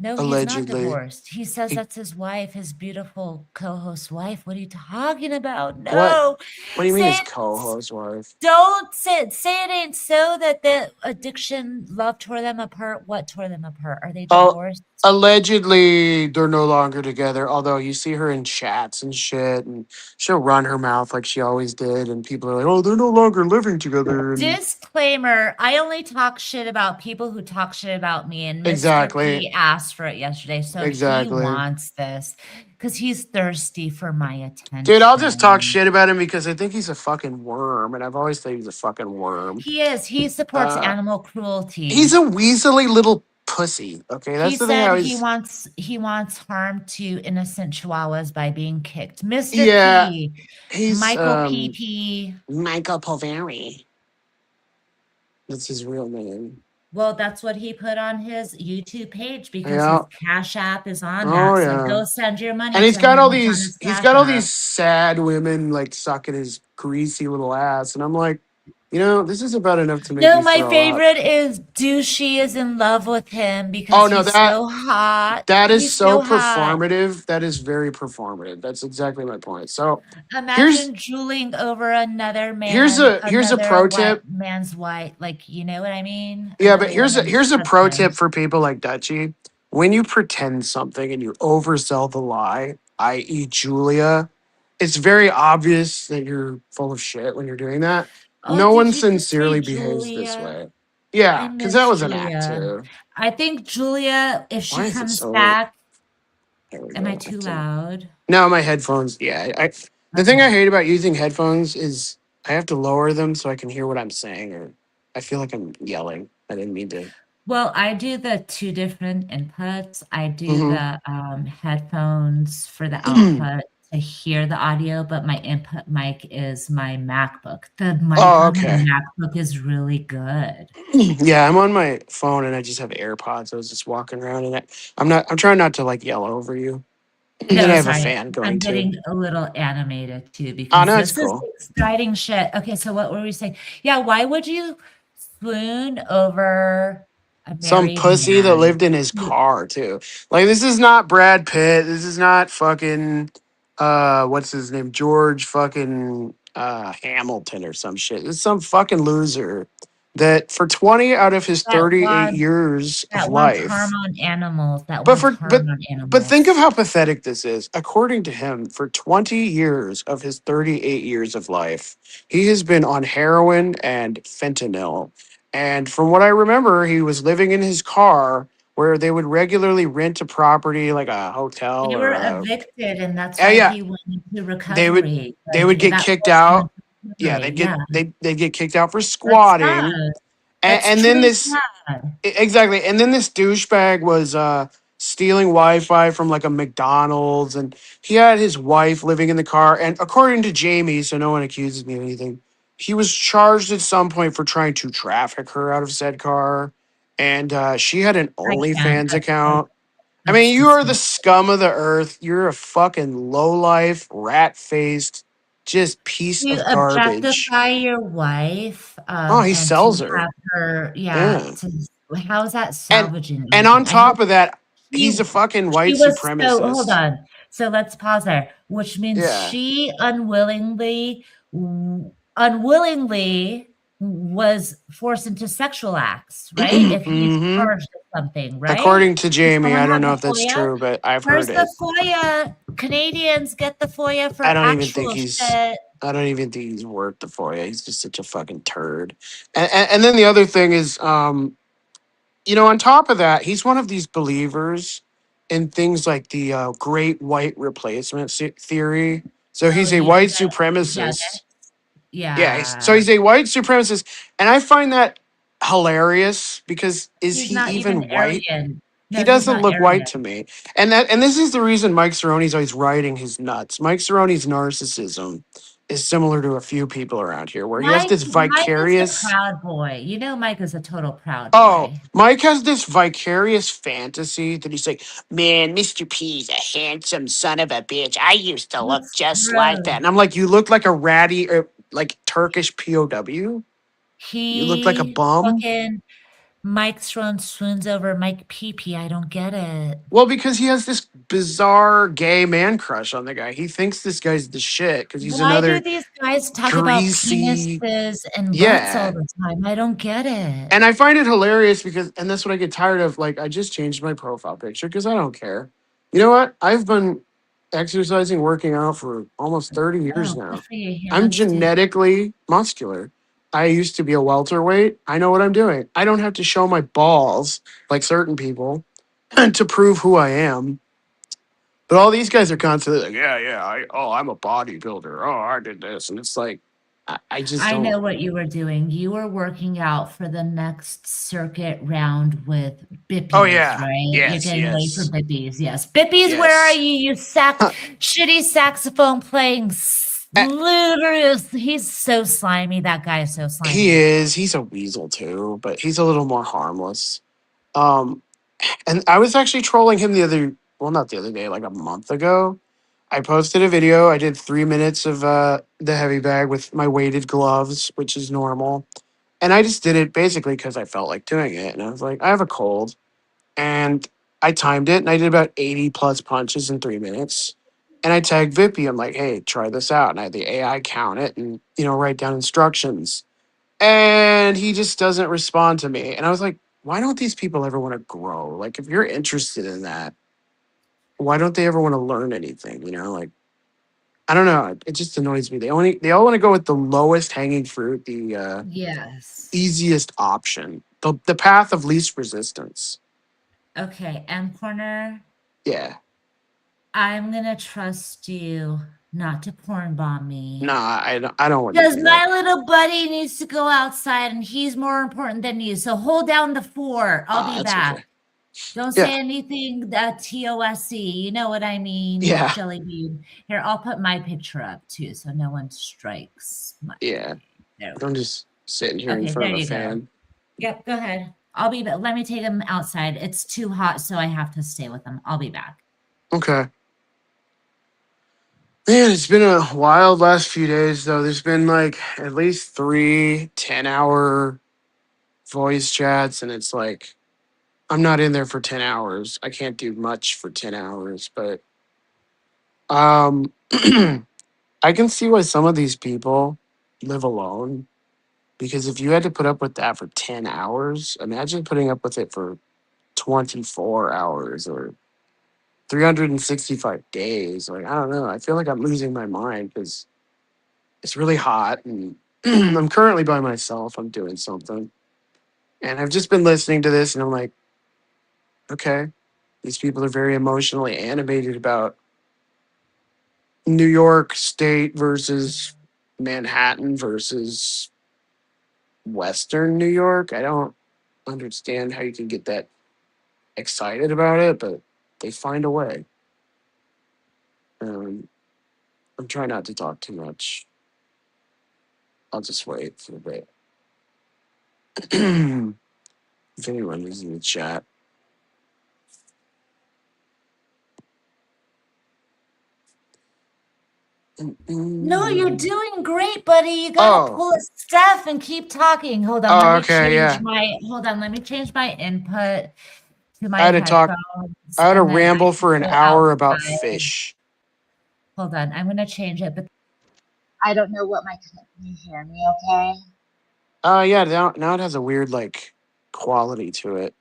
No, he's not allegedly. divorced. He says He, that's his wife, his beautiful co-host wife. What are you talking about? what No. what do you mean his Say co-host wife? don't say it ain't so that the addiction love tore them apart. What tore them apart? Are they Oh, divorced? allegedly they're no longer together. Although you see her in chats and shit, and she'll run her mouth like she always did, and people are like, "Oh, they're no longer living together." And Disclaimer, I only talk shit about people who talk shit about me, and Mr. exactly, P asked for it yesterday, so he exactly, wants this because he's thirsty for my dude. I'll just talk attention. shit about him because I think he's a fucking worm, and I've always thought he's a fucking worm. He is. He supports Uh, animal he's cruelty. a weaselly little pussy. Okay, He that's the thing. I said he always, wants harm to innocent chihuahuas by being kicked. Mr. yeah, P, he's Michael PP. Michael Pulveri. That's his real name. Well, that's what he put on his YouTube page because Yeah. his Cash App is on Oh that. So yeah. go send your And money to him. It's on his he's Cash got all App. these sad women like sucking his greasy little ass. And I'm like, this is about enough to make No, me my throw up. favorite is Douchey is in love with him because Oh no, he's so hot. that is He's so so hot. performative. That is very performative. That's exactly my point. So here's Imagine drooling over another here's a pro white tip. man's white. Like, you know what I mean? Yeah, but Another woman's here's a pro tip husband. for people like Dutchy. When you pretend something and you oversell the lie, i.e., Julia, it's very obvious that you're full of shit when you're doing that. Oh, No did one you just say sincerely behaves this Julia? way. I Yeah, because that miss was an act Julia. too. I think Julia, if she Why is it comes so? back, There we am I go. too loud? No, my headphones. Yeah, the thing I Okay. hate about using headphones is I have to lower them so I can hear what I'm saying, or I feel like I'm yelling. I didn't mean to. Well, I do the two different inputs. I do Hmm. the headphones for the output to hear the audio, but my input mic is my MacBook. The mic Oh, on my okay. MacBook is really good. Yeah, I'm on my phone and I just have AirPods. I was just walking around and I'm trying not to like yell over you. And then I No, have a sorry. fan going I'm too. getting a little animated too Oh because no, it's this is cool. exciting shit. Okay, so what were we saying? Yeah, why would you swoon over a Some married pussy that man? lived in his who- car too. Like this is not Brad Pitt. This is not fucking what's his name? George fucking Hamilton or some shit. This is some fucking loser that for 20 out of his That 38 wants years of that wants life. harm on animals. That But wants for harm on but think of animals. how pathetic this is. According to him, for 20 years of his 38 years of life, he has been on heroin and fentanyl. And from what I remember, he was living in his car where they would regularly rent a property like a hotel They or were a evicted, and that's yeah, why yeah. he went into They would recovery. they would Like get that kicked forced him out. into Yeah, recovery. Yeah, they'd get kicked out for that's squatting. sad. And, That's and then truly this sad. Exactly. And then this douchebag was stealing Wi-Fi from like a McDonald's, and he had his wife living in the car. And according to Jamie, so no one accuses me of anything, he was charged at some point for trying to traffic her out of said car. And she had an I can't. OnlyFans account. I That's mean, you are the disgusting. scum of the earth. You're a fucking low-life, rat-faced, just piece To of garbage. objectify your wife, Oh, he and to sells her. have her, yeah, Yeah. to how is that And salvaging and on anything? I hope top of that, he's a she fucking white she was so hold supremacist. on. So let's pause there, which means Yeah. she unwillingly was forced into sexual acts, right? If he's hmm charged with something, right? According to Does Jamie, someone I don't have know the if that's FOIA? true, but I've Where's heard the it. FOIA? Canadians get the FOIA for I don't even think actual he's. shit. I don't even think he's worth the FOIA. He's just such a fucking turd. And then the other thing is, on top of that, he's one of these believers in things like the Great White Replacement theory. So Oh, he's a you white the supremacist. eugenics? Yeah, so Yeah. he's a white supremacist, and I find that hilarious because is He's he not even even white? Aryan. He No, he's doesn't not look white to Aryan. me, and this is the reason Mike Cerrone's always riding his nuts. Mike Cerrone's narcissism is similar to a few people around here, where he has this Mike is the vicarious. proud boy. You know Mike is a total proud Oh, boy. Mike has this vicarious fantasy that he's like, man, Mr. P's a handsome son of a bitch. I used to look That's just like that, true. and I'm like, you look like a ratty, like Turkish POW. You look like a He bum. fucking Mike Strone swoons over Mike Pee. I don't get it. Well, because he has this bizarre gay man crush on the guy. He thinks this guy's the shit because he's Why do another these guys talk about greasy. penises and butts all Yeah. the time? I don't get it. And I find it hilarious because, and that's what I get tired of. Like, I just changed my profile picture because I don't care. You know what? I've been exercising, working out for almost 30 years Oh, good now. for you. Yeah, I'm let's do it. genetically muscular. I used to be a welterweight. I know what I'm doing. I don't have to show my balls like certain people to prove who I am. But all these guys are constantly like, I'm a bodybuilder. Oh, I did this. And it's like, I just I don't. know what you were doing. You were working out for the next circuit round with Oh, Bippies, yeah. right? You're Yes, getting ready for yes, Bippies. Yes. Bippies, where are yes. you? You shitty saxophone playing Uh, he's so slimy. That guy is so He slimy. is. He's a weasel too, but he's a little more harmless. Um, and I was actually trolling him not the other day, like a month ago. I posted a video. I did 3 minutes of the heavy bag with my weighted gloves, which is normal. And I just did it basically because I felt like doing it. And I was like, I have a cold. And I timed it and I did about 80 plus punches in 3 minutes. And I tagged Vippy. I'm like, hey, try this out. And I had the AI count it and, write down instructions. And he just doesn't respond to me. And I was like, why don't these people ever want to grow? Like, if you're interested in that, why don't they ever want to learn anything? Like, I don't know. It just annoys me. They all want to go with the lowest hanging fruit, the Yes. easiest option, the path of least resistance. Okay. M Corner, Yeah. I'm going to trust you not to porn bomb me. Nah, I don't want to Because do my that. little buddy needs to go outside and he's more important than you. So hold down the fort. I'll be That's back. okay. Don't Yeah. say anything TOSC. You know what I mean? Yeah. Jelly bean. Here, I'll put my picture up too so no one strikes. Yeah. There. I'm just sitting here in Okay, front there of a you go. fan. Yep, go ahead. I'll be back. Let me take him outside. It's too hot, so I have to stay with him. I'll be back. Okay. Man, it's been a wild last few days though. There's been like at least 3 10-hour voice chats, and it's like I'm not in there for 10 hours. I can't do much for 10 hours, but I can see why some of these people live alone, because if you had to put up with that for 10 hours, imagine putting up with it for 24 hours or 365 days. Like, I don't know. I feel like I'm losing my mind because it's really hot and I'm currently by myself. I'm doing something. And I've just been listening to this and I'm like, okay, these people are very emotionally animated about New York State versus Manhattan versus Western New York. I don't understand how you can get that excited about it, but they find a way. Um, I'm trying not to talk too much. I'll just wait for a bit. If anyone is in the chat. No, you're doing great, buddy. You gotta Oh. pull his stuff and keep talking. Hold on, Oh, let me okay, change yeah. my hold on, let me change my input to my I had to talk. headphones I had to and then I ramble can for an go hour about outside. fish. Hold on, I'm gonna change it, but I don't know what my can you hear me okay? Yeah. Now it has a weird like quality to it.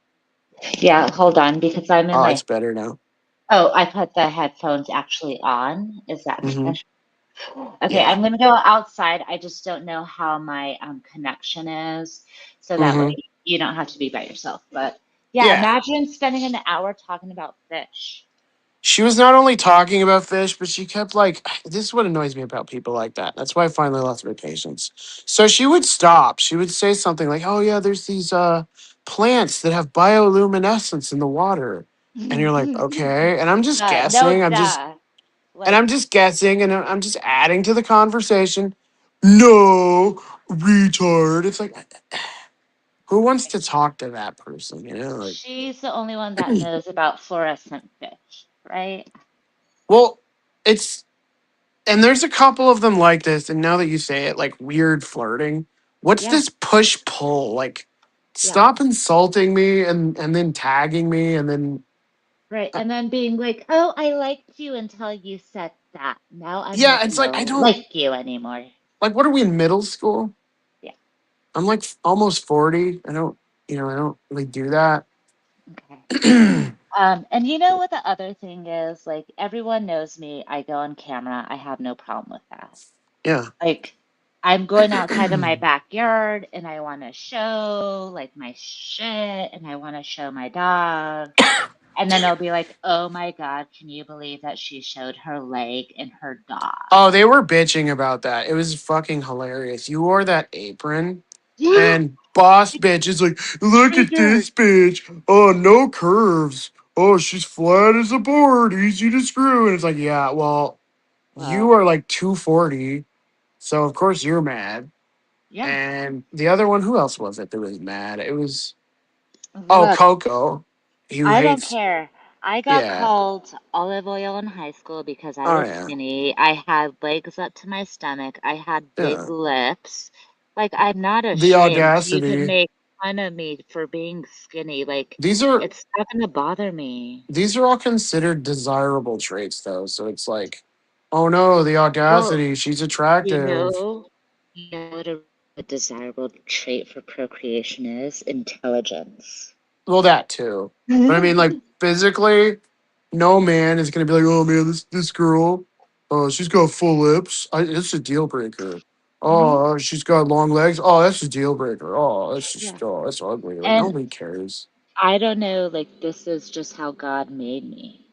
Yeah, hold on, because I'm in Oh, my it's better now. oh, I put the headphones actually on. Is that Mm-hmm. okay? Yeah. I'm gonna go outside. I just don't know how my connection is, so that way Mm-hmm. you don't have to be by yourself. But yeah, Yeah. imagine spending an hour talking about fish. She was not only talking about fish, but she kept like, this is what annoys me about people like that. That's why I finally lost my patience. So she would stop. She would say something like, "Oh yeah, there's these plants that have bioluminescence in the water," and you're like, "Okay," and I'm just No, guessing. And like I'm just guessing, and I'm just adding to the conversation. No, retard. It's like, who wants to talk to that person? You know, like, she's the only one that knows about fluorescent fish, right? well, it's and there's a couple of them like this. And now that you say it, like weird flirting. What's Yeah, this push pull? Like, yeah. stop insulting me and then tagging me and then Right. uh, And then being like, oh, I liked you until you said that. Now I'm yeah, not it's like gonna I don't like you anymore. like. What are we in middle school? Yeah. I'm like almost 40. I don't really do that. Okay. And you know what the other thing is? Like everyone knows me. I go on camera. I have no problem with that. Yeah. Like I'm going outside of my backyard and I want to show like my shit and I want to show my dog. And then I'll be like, oh my God, can you believe that she showed her leg and her dog? Oh, they were bitching about that. It was fucking hilarious. You wore that apron, Yeah. and boss bitch is like, look at Triggered. this bitch. Oh, no curves. Oh, she's flat as a board, easy to screw. And it's like, yeah, well, you Well, are like 240, so of course you're mad. yeah. And the other one, who else was it that was mad? It was Look, Coco, who I don't hates. care. I got Yeah. called olive oil in high school because I Oh was yeah. skinny. I had legs up to my stomach. I had big Yeah. lips. Like, I'm not The ashamed. You can audacity. make fun of me for being skinny. Like, These are it's not gonna bother me. these are all considered desirable traits though, so it's like, oh no, the Well, audacity, she's you attractive. know, you know what a desirable trait for procreation is? Intelligence. Well, that too, but I mean, like, physically, no man is gonna be like, oh man, this girl, oh, she's got full lips, it's a deal breaker. Mhm. Oh, she's got long legs, oh, that's a deal breaker. Oh, that's Yeah. just, oh, that's ugly. Like, And nobody cares. I don't know, like this is just how God made me.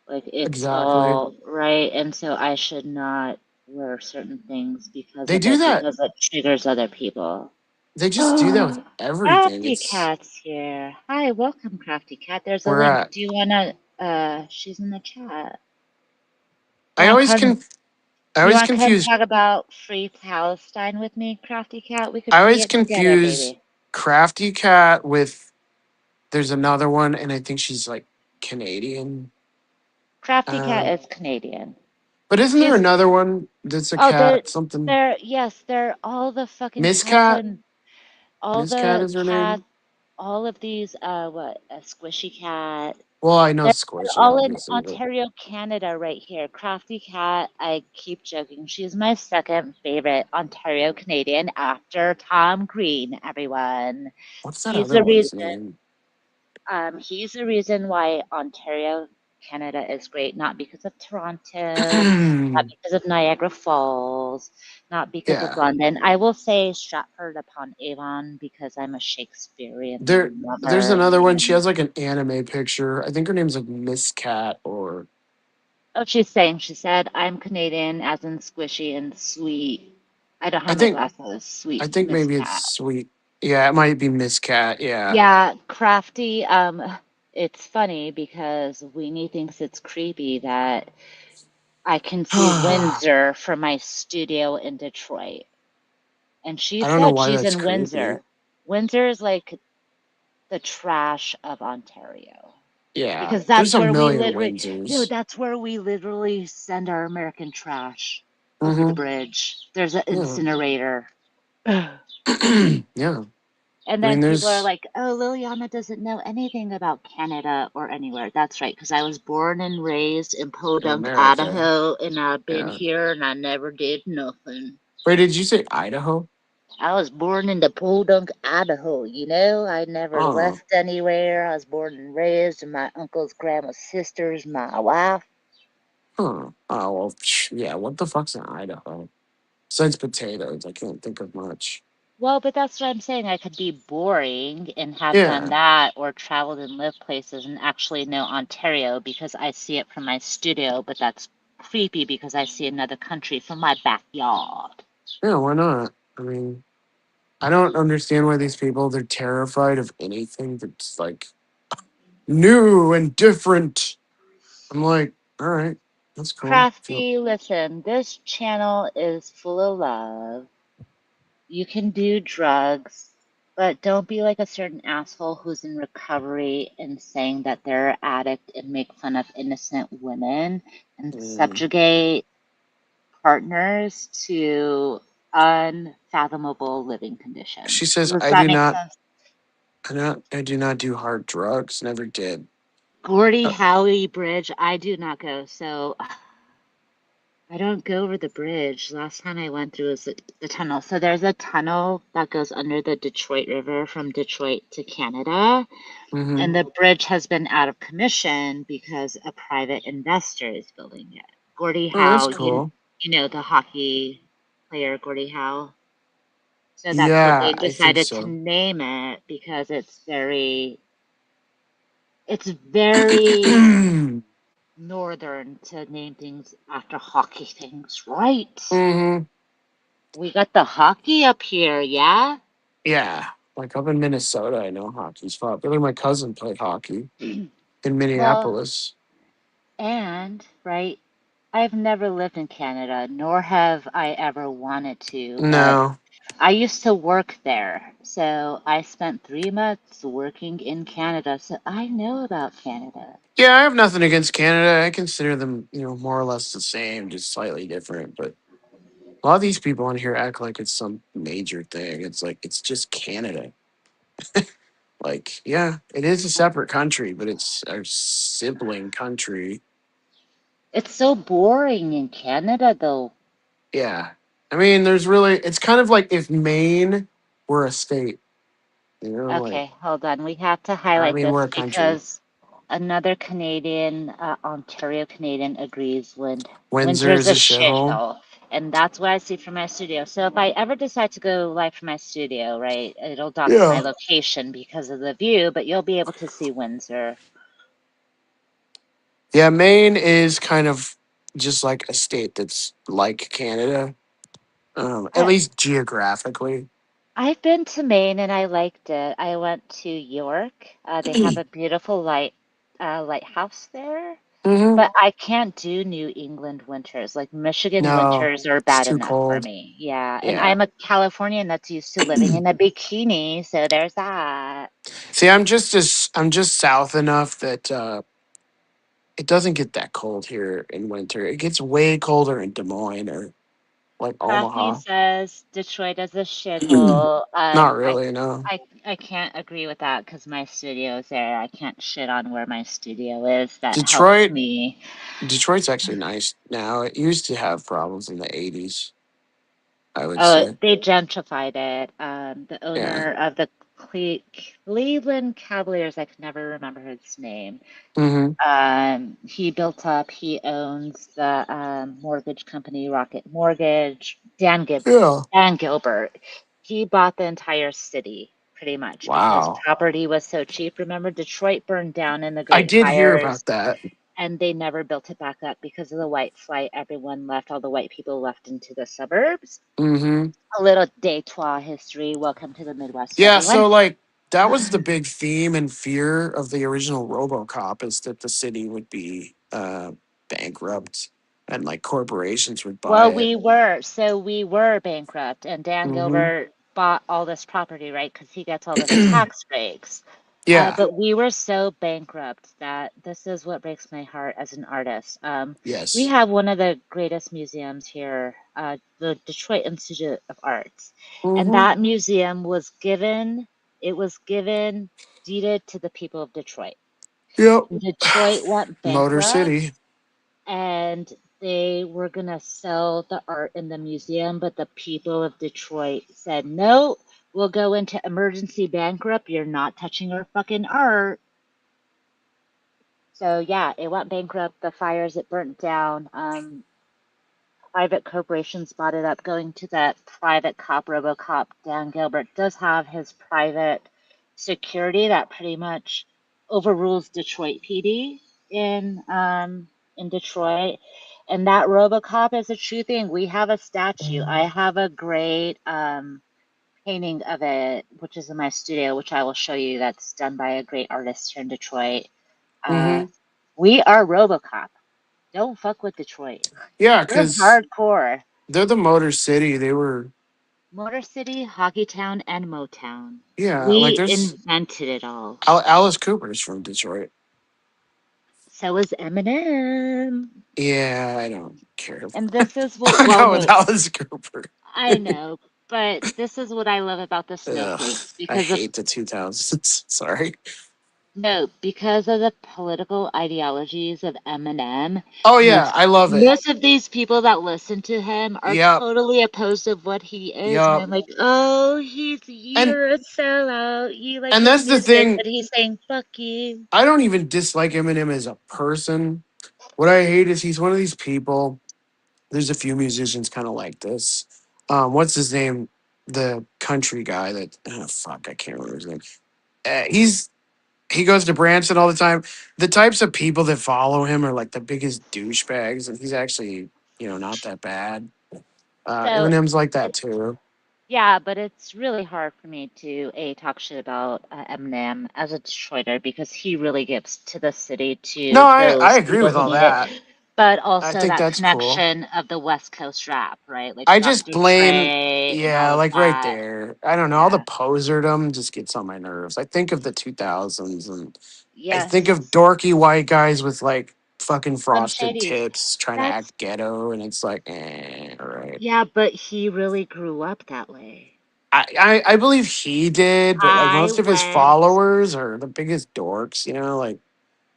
Like it's Exactly. all right, and so I should not wear certain things because They of do it that. because it triggers other people. They just do that with everything. Crafty It's Cat's here. Hi, welcome, Crafty Cat. There's a where link. at. Do you wanna she's in the chat. I Wanna always come can. I you always wanna come confuse. talk about Free Palestine with me, Crafty Cat? We could I free always it together, confuse baby. Crafty Cat with. There's another one, and I think she's like Canadian. Crafty Cat Um, is Canadian. But isn't there She's another one that's a oh, cat? Something they're all the fucking Miss cats Cat. and all Miss Cat the is her cats, name. all of these what a squishy cat. Well, I know They're Squishy, all in obviously, but Ontario, Canada, right here. Crafty Cat, I keep joking. She's my second favorite Ontario Canadian after Tom Green, everyone. what's that He's other the one's reason. name? He's the reason why Ontario, Canada is great, not because of Toronto, not because of Niagara Falls, not because of Yeah. London. I will say Stratford upon Avon because I'm a There's Shakespearean lover. another one. She has like an anime picture. I think her name's like Miss Cat or Oh, she said, I'm Canadian, as in squishy and sweet. I don't I have my think glasses. I Sweet think Miss maybe it's Cat. Sweet. Yeah, it might be Miss Cat. Yeah. Yeah, crafty. It's funny because Weenie thinks it's creepy that I can see I Windsor from my studio in Detroit. And she don't know said why she's that's in creepy. Windsor. Windsor is like the trash of Ontario. Yeah. Because There's that's a where we million literally, no, Windsors. that's where we literally send our American trash over the Mm-hmm. bridge. There's an Yeah. incinerator. And Yeah. I mean then people are there's like, oh, Liliana doesn't know anything about Canada or anywhere. That's right, because I was born and raised in in Podunk, America. Idaho, and I've been Yeah. here and I never did nothing. Wait, did you say Idaho? I was born in the Podunk, Idaho. You know, I never Oh. left anywhere. I was born and raised, and my uncle's grandma's sister's my wife. Huh. Oh well yeah, what the fuck's in Idaho? Besides potatoes, I can't think of much. Well, but that's what I'm saying. I could be boring and have done Yeah. that or traveled and lived places and actually know Ontario because I see it from my studio, but that's creepy because I see another country from my backyard. Yeah, why not? I mean, I don't understand why these people they're terrified of anything that's like new and different. I'm like, all right, that's cool. Feel Crafty, listen, this channel is full of love. You can do drugs, but don't be like a certain asshole who's in recovery and saying that they're an addict and make fun of innocent women and mm. subjugate partners to unfathomable living She conditions. says Does I that do make not sense? I do not do hard drugs, never did. Gordie Uh, Howe Bridge, I do not go. So I don't go over the bridge. Last time I went through was the tunnel. So there's a tunnel that goes under the Detroit River from Detroit to Canada. mm-hmm. And the bridge has been out of commission because a private investor is building it. Gordie Oh, that's Howe, cool. you know, the hockey player Gordie Howe. So that's what Yeah, they I think decided to so. name it because it's very northern to name things after hockey things, right? mm-hmm. We got the hockey up here, yeah? Yeah, like up in Minnesota, I know hockey's popular. My cousin played hockey in Well, Minneapolis. and, right, I've never lived in Canada, nor have I ever wanted to, but No, I used to work there. So I spent 3 months working in Canada, so I know about Canada. yeah, I have nothing against Canada. I consider them, more or less the same, just slightly different. But a lot of these people on here act like it's some major thing. It's like it's just Canada. Like, yeah, it is a separate country, but it's a sibling country. It's so boring in Canada, though. Yeah. I mean, it's kind of like if Maine were a state, like, Okay, hold on. We have to I highlight mean, we're this a country. because another Canadian, Ontario Canadian, agrees Windsor Windsor's is a a shithole. shithole. And that's what I see from my studio. So if I ever decide to go live from my studio, right, it'll dox my Yeah. location because of the view, but you'll be able to see Windsor. Yeah, Maine is kind of just like a state that's like Canada, at I, least geographically. I've been to Maine and I liked it. I went to York. They have a beautiful lighthouse there. hmm But I can't do New England winters. Like Michigan No, winters are it's bad too enough for cold. me. Yeah. And Yeah. I'm a Californian that's used to living in a bikini. So there's that. See, I'm just south enough that it doesn't get that cold here in winter. It gets way colder in Des Moines or like Daphne Omaha. says Detroit is a shithole. Not really, no. I can't agree with that because my studio is there. I can't shit on where my studio is. That helps Detroit, me. Detroit's actually nice now. It used to have problems in the 80s, I would Oh, say. they gentrified it. The Yeah. owner of the Cleveland Cavaliers, I can never remember his name. Mm-hmm. He owns the mortgage company, Rocket Mortgage. Yeah. Dan Gilbert. He bought the entire city pretty much because Wow. property was so cheap. Remember, Detroit burned down in the I Great did hear Fires about that. and they never built it back up because of the white flight. Everyone left, all the white people left into the suburbs. Mm-hmm. A little Detroit history. Welcome to the Midwest, Yeah, everyone. so like that was the big theme and fear of the original RoboCop is that the city would be bankrupt and like corporations would buy Well, it. we were bankrupt, and Dan Mm-hmm. Gilbert bought all this property, right? Because he gets all this tax breaks. Yeah. But we were so bankrupt that this is what breaks my heart as an artist. We Yes. have one of the greatest museums here, the Detroit Institute of Arts, and Mm-hmm. that museum it was given, deeded to the people of Detroit. Yep. And Detroit went Motor bankrupt City. and they were going to sell the art in the museum, but the people of Detroit said, no, we'll go into emergency bankrupt. You're not touching our fucking art. So, yeah, it went bankrupt. The fires, it burnt down. Private corporations bought it up, going to that private cop, RoboCop. Dan Gilbert does have his private security that pretty much overrules Detroit PD in Detroit. And that RoboCop is a true thing. We have a statue. I have a great painting of it, which is in my studio, which I will show you. That's done by a great artist here in Detroit. Uh, Mm-hmm. we are RoboCop. Don't fuck with Detroit. Yeah, We're because hardcore. they're the Motor City. They were, Motor City, Hockeytown, and Motown. yeah, like We there's invented it all. Alice Cooper's from Detroit. So is Eminem. Yeah, I don't care. And this is what, I'm well, going with no, Alice Cooper. I know, but this is what I love about the Ugh, snowflakes I because of, hate the 2000s. Sorry. no, because of the political ideologies of Eminem. Oh yeah, I love it. Most of these people that listen to him are Yep, totally opposed of what he is, and yep. I'm like, oh, And you're a sellout. You like and his that's the music, thing. but he's saying fuck you. I don't even dislike Eminem as a person. What I hate is he's one of these people. There's a few musicians kind of like this. What's his name? The country guy that fuck, I can't remember his name. He goes to Branson all the time. The types of people that follow him are like the biggest douchebags, and he's actually not that bad. So, Eminem's like that it, too. yeah, but it's really hard for me to talk shit about Eminem as a Detroiter because he really gives to the city, No, to I those agree people with who all need it, that. but I also think that that's cool. connection of the West Coast rap, right? Like I just Dr. blame, Dre and yeah, all of like right that. there. I don't know. All the Yeah. poserdom just gets on my nerves. I think of the 2000s and I think of Yes. dorky white guys with like fucking Slim frosted Shady. tips trying to That's, act ghetto. And it's like, all right. yeah, but he really grew up that way. I believe he did, but like I most of his went. followers are the biggest dorks, like,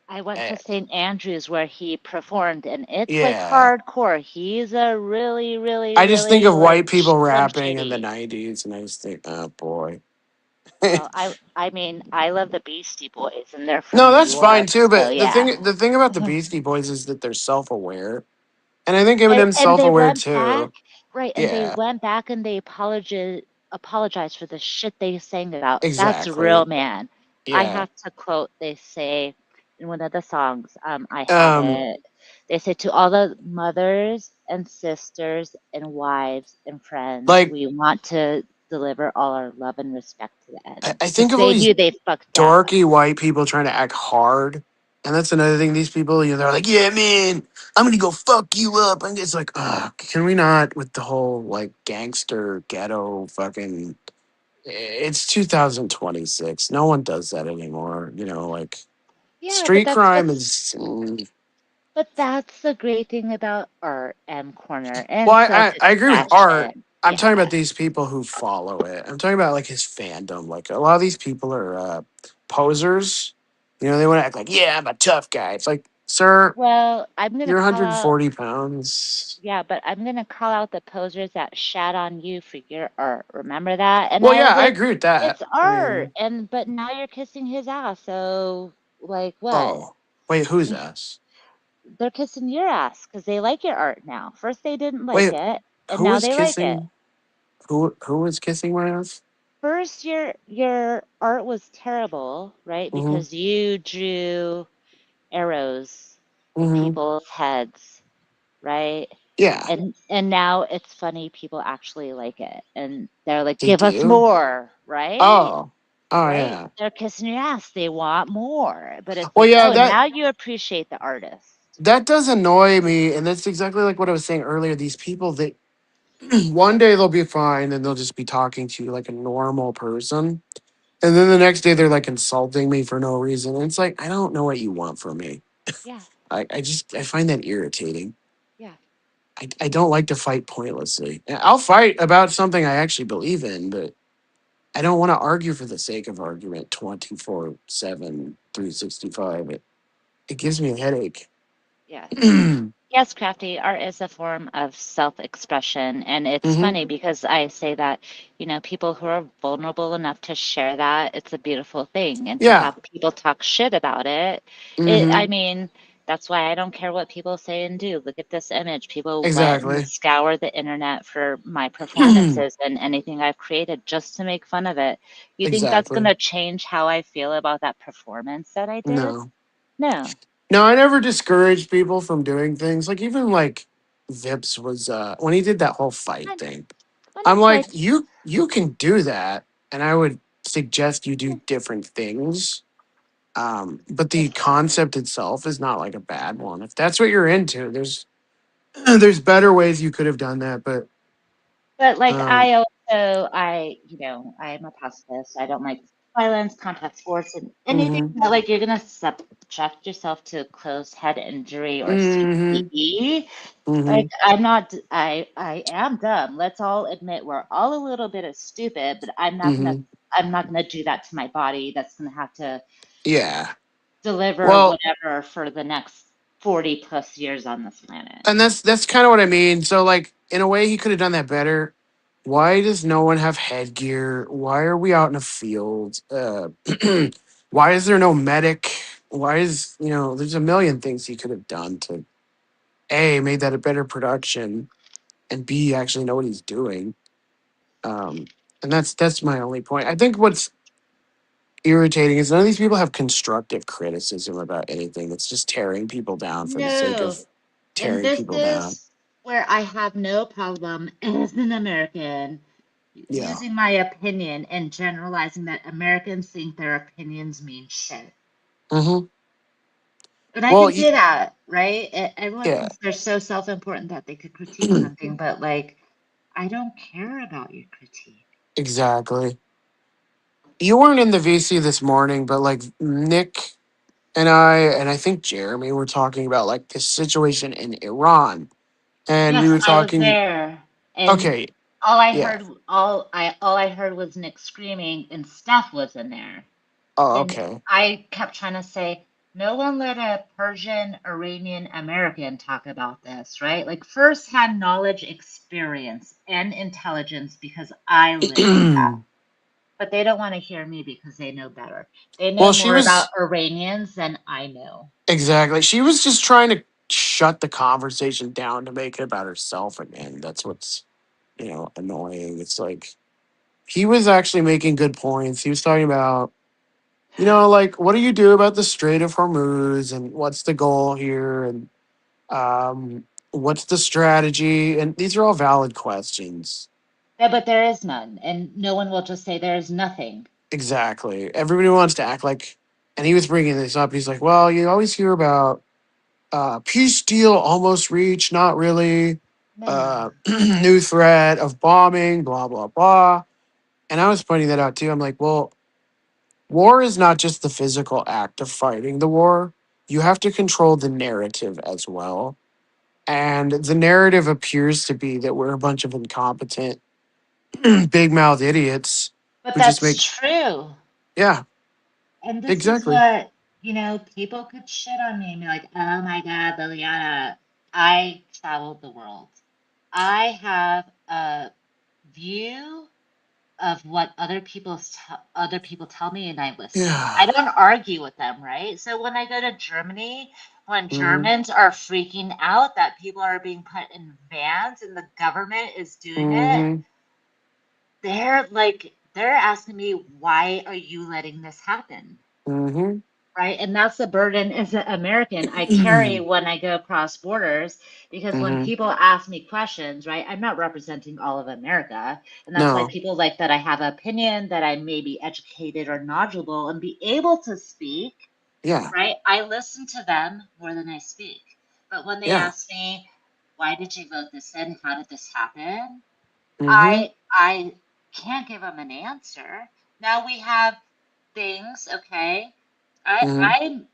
I went eh, to St. Andrews where he performed, and it's like yeah. hardcore. He's a really, really, I just think really of like white people Slim rapping in the Shady. 90s and I just think, oh boy. Well, I mean, I love the Beastie Boys, and they're from No, New that's fine York, too. so But the yeah. thing about the Beastie Boys is that they're self aware, and I think And Eminem's and self they aware went back, too. right? And they Yeah, went back and they apologized for the shit they sang about. That's a real exactly. man. I Yeah. have to quote. They say in one of the songs, I have Um, it. They say to all the mothers and sisters and wives and friends, like we want to deliver all our love and respect to the end I because think of all they these knew they fucked up. dorky white people trying to act hard, and that's another thing. These people, they're like, "Yeah, man, I'm gonna go fuck you up," and it's like, can we not with the whole like gangster ghetto fucking? It's 2026. No one does that anymore. Like Yeah, but street that's crime what's is. But that's the great thing about art and corner Well, and I agree with art. self-expression. I'm talking Yeah. about these people who follow it. I'm talking about like his fandom. Like a lot of these people are posers. You know, they want to act like, yeah, I'm a tough guy. It's like, sir, Well, I'm gonna you're call out 140 pounds. yeah, but I'm gonna call out the posers that shat on you for your art. Remember that? And Well, I yeah, was I like, agree with that. it's I art, mean, and but now you're kissing his ass. So like what? oh, wait, who's us? They're kissing your ass because they like your art now. First they didn't like Wait, it, and who now is they like it. kissing? Who was kissing my ass? First your art was terrible, right? Mm-hmm. Because you drew arrows with Mm-hmm. people's heads, right? Yeah, And now it's funny, people actually like it. And they're like, they give us do. more, right? Oh, oh Right? yeah. They're kissing your ass. They want more. But it's Well, like, yeah, oh, that now you appreciate the artist. that does annoy me, and that's exactly like what I was saying earlier. These people that one day they'll be fine and they'll just be talking to you like a normal person, and then the next day they're like insulting me for no reason. And it's like I don't know what you want from me. Yeah, I find that irritating. yeah. I don't like to fight pointlessly. I'll fight about something I actually believe in, but I don't want to argue for the sake of argument 24/7, 365. It gives me a headache. Yes. hmm Yes, Crafty, art is a form of self-expression. And it's funny because I say that, people who are vulnerable enough to share that, it's a beautiful thing. And to Yeah. have people talk shit about it, I hmm mean, that's why I don't care what people say and do. Look at this image. People went and Exactly. scoured the internet for my performances and anything I've created just to make fun of it. You think that's going Exactly. to change how I feel about that performance that I did? No. No. No, I never discouraged people from doing things. Like even like Vips was when he did that whole fight And thing. and I'm it's like, like, you can do that. And I would suggest you do different things. But the concept itself is not like a bad one. If that's what you're into, there's better ways you could have done that. But but like um I'm a pacifist. I don't like violence, contact sports, and anything mhm, that like you're gonna subject yourself to closed head injury or mhm, CTE. Like mhm, I'm not. I am dumb. Let's all admit we're all a little bit of stupid, but mhm. I'm not gonna do that to my body. That's gonna have to Yeah. deliver Well, whatever for the next 40 plus years on this planet. and that's kind of what I mean. So like in a way he could have done that better. Why does no one have headgear? Why are we out in a field? Why is there no medic? Why is there's a million things he could have done to A, made that a better production, and B, actually know what he's doing. Um and that's my only point. I think what's irritating is none of these people have constructive criticism about anything. It's just tearing people down for the sake No, of and tearing this people down. is where I have no problem as an American Yeah. using my opinion and generalizing that Americans think their opinions mean shit. hmm And I Well, can see that, right? Everyone yeah, thinks they're so self-important that they could critique something, but like, I don't care about your critique. exactly. You weren't in the VC this morning, but like Nick and I think Jeremy were talking about like this situation in Iran, and we Yes, were I was talking. there, and Okay, yeah. all I heard was Nick screaming, and Steph was in there. Oh, And okay. I kept trying to say, no one let a Persian Iranian American talk about this, right? Like first-hand knowledge, experience, and intelligence because I lived that. But they don't want to hear me because they know better. They know Well, she more about was Iranians than I know. exactly. She was just trying to shut the conversation down to make it about herself again. That's what's annoying. It's like he was actually making good points. He was talking about like what do you do about the Strait of Hormuz and what's the goal here and what's the strategy? And these are all valid questions. Yeah, but there is none, and no one will just say there is nothing. Exactly. Everybody wants to act like, and he was bringing this up. He's like, well, you always hear about peace deal almost reached, not really. No. New threat of bombing, blah, blah, blah. And I was pointing that out too. I'm like, well, war is not just the physical act of fighting the war. you have to control the narrative as well. And the narrative appears to be that we're a bunch of incompetent, big mouthed idiots But who just that's make, true. yeah, And this is exactly. what, people could shit on me and be like, oh my God, Liliana, I traveled the world. I have a view of what other people tell me, and I listen. I Yeah. don't argue with them, right? So when I go to Germany, when Hmm. Germans are freaking out that people are being put in vans and the government is doing it, Hmm. they're asking me, why are you letting this happen? Hmm. Right. And that's the burden as an American I carry when I go across borders, because when Hmm. people ask me questions, right, I'm not representing all of America. And that's why No. people like that I have an opinion, that I may be educated or knowledgeable and be able to speak, Yeah. right? I listen to them more than I speak. But when they Yeah. ask me, why did you vote this in? How did this happen? Hmm. I can't give them an answer. Now we have things, okay? Hmm.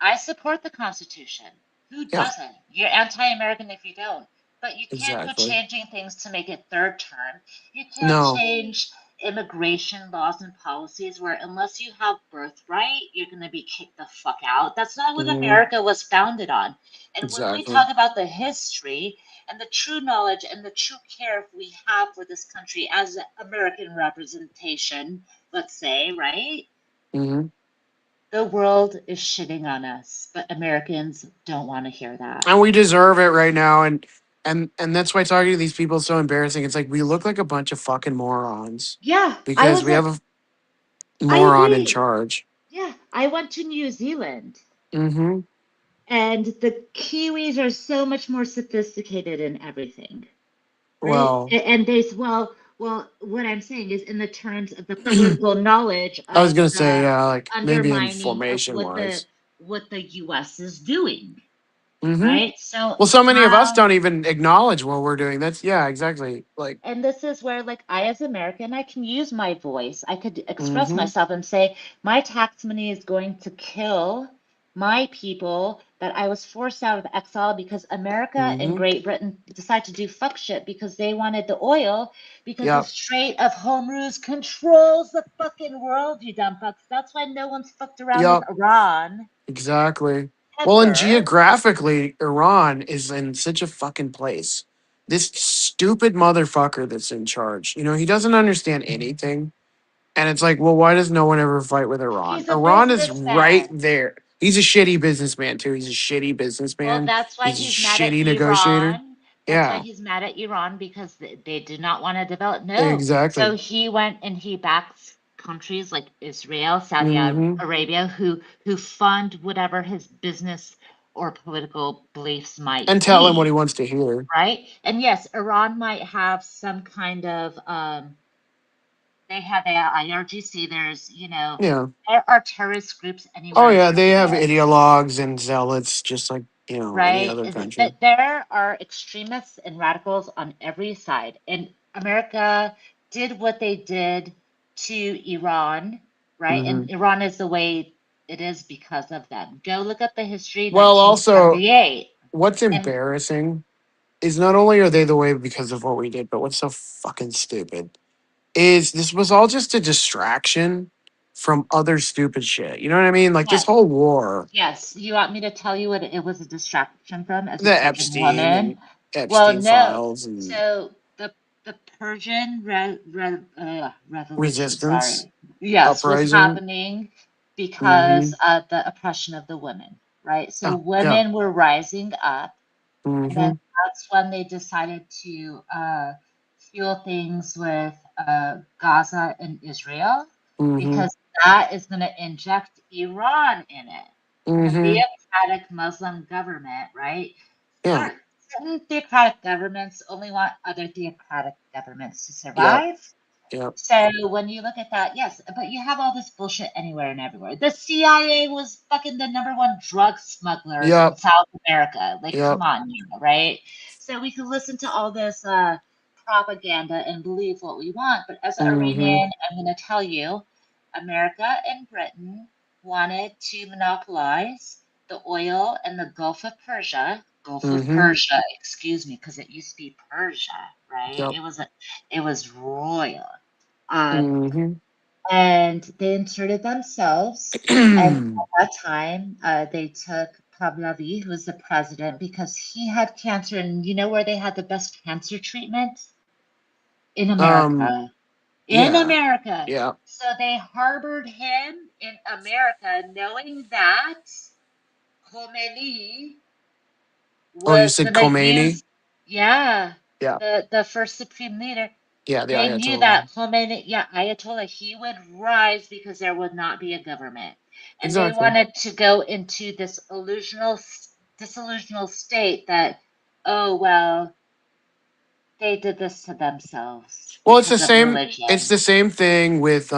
I support the Constitution. Who Yeah. doesn't? You're anti-American if you don't. But you can't go Exactly. changing things to make it third term. You can't No. change immigration laws and policies where unless you have birthright, you're going to be kicked the fuck out. That's not what Hmm. America was founded on. And when we Exactly. talk about the history and the true knowledge and the true care we have for this country as American representation, let's say, right? Hmm. The world is shitting on us, but Americans don't want to hear that. And we deserve it right now. And that's why talking to these people is so embarrassing. It's like we look like a bunch of fucking morons Yeah, because we have a I moron in agree. charge. Yeah, I went to New Zealand Hmm. and the Kiwis are so much more sophisticated in everything, right? Well, And what I'm saying is in the terms of the political knowledge I was of gonna say, the yeah, like maybe undermining of information wise. what the US is doing, Hmm. right? So Well, so many of us how don't even acknowledge what we're doing. That's yeah, exactly. Like, And this is where, like, I, as American, I can use my voice. I could express hmm. myself and say, my tax money is going to kill my people that I was forced out of exile because America and Hmm. Great Britain decided to do fuck shit because they wanted the oil because the Yep. Strait of Hormuz controls the fucking world, you dumb fucks. That's why no one's fucked around with Yep. Iran Exactly. Well, and ever. geographically, Iran is in such a fucking place. This stupid motherfucker that's in charge, he doesn't understand anything. And it's like, well, why does no one ever fight with Iran? He's a Iran is right businessman. there. He's a shitty businessman, too. He's a shitty Well, businessman. that's why He's a he's mad at shitty negotiator. Iran. That's why Yeah, he's mad at Iran because they do not want to develop. No. So exactly. he went and he backs countries like Israel, Saudi Hmm. Arabia, who fund whatever his business or political beliefs might And tell him what he be, wants to hear. right? And yes, Iran might have some kind of they have a IRGC. There's, Yeah. there are terrorist groups Oh, anywhere yeah. there They have exists. ideologues and zealots, just like, any Right? other country. That there are extremists and radicals on every side. And America did what they did to Iran, right? Hmm. And Iran is the way it is because of them. Go look up the history, Well, also, 1978. what's And embarrassing is not only are they the way because of what we did, but what's so fucking stupid is this was all just a distraction from other stupid shit. You know what I mean? Like this yes, whole war, yes, you want me to tell you what it was a distraction from as a the Persian Epstein woman? and Well, Epstein no. files and So the Persian Revolution, resistance, sorry, yes, was uprising. happening Hmm. because of the oppression of the women, right? So Oh, yeah. women were rising up, and then Hmm. that's when they decided to fuel things with Gaza and Israel, Hmm. because that is going to inject Iran in it. And a Hmm. theocratic Muslim government, right? Yeah. Certain theocratic governments only want other theocratic governments to Yep. survive. Yep. So when you look at that, yes, but you have all this bullshit anywhere and everywhere. The CIA was fucking the #1 drug smugglers in Yep. South America. Like, Yep. come on, right? So we can listen to all this propaganda and believe what we want. But as an Hmm. Iranian, I'm going to tell you, America and Britain wanted to monopolize the oil in the Gulf of Mm-hmm. Persia, excuse me, because it used to be Persia, right? Yep. It was royal. Um, Mm-hmm. and they inserted themselves. And at that time, they took Pahlavi, who was the president, because he had cancer. And you know where they had the best cancer treatment? In um. America. In Yeah. America. Yeah. So they harbored him in America, knowing that Khomeini Oh, you was said going to Khomeini? use, yeah, Yeah. the first supreme leader. Yeah. The They knew that Ayatollah. Khomeini, yeah, Ayatollah, he would rise because there would not be a government. And they Exactly. wanted to go into this disillusional state that, oh, well, they did this to themselves Well, it's the because of same. It's religion. the same thing with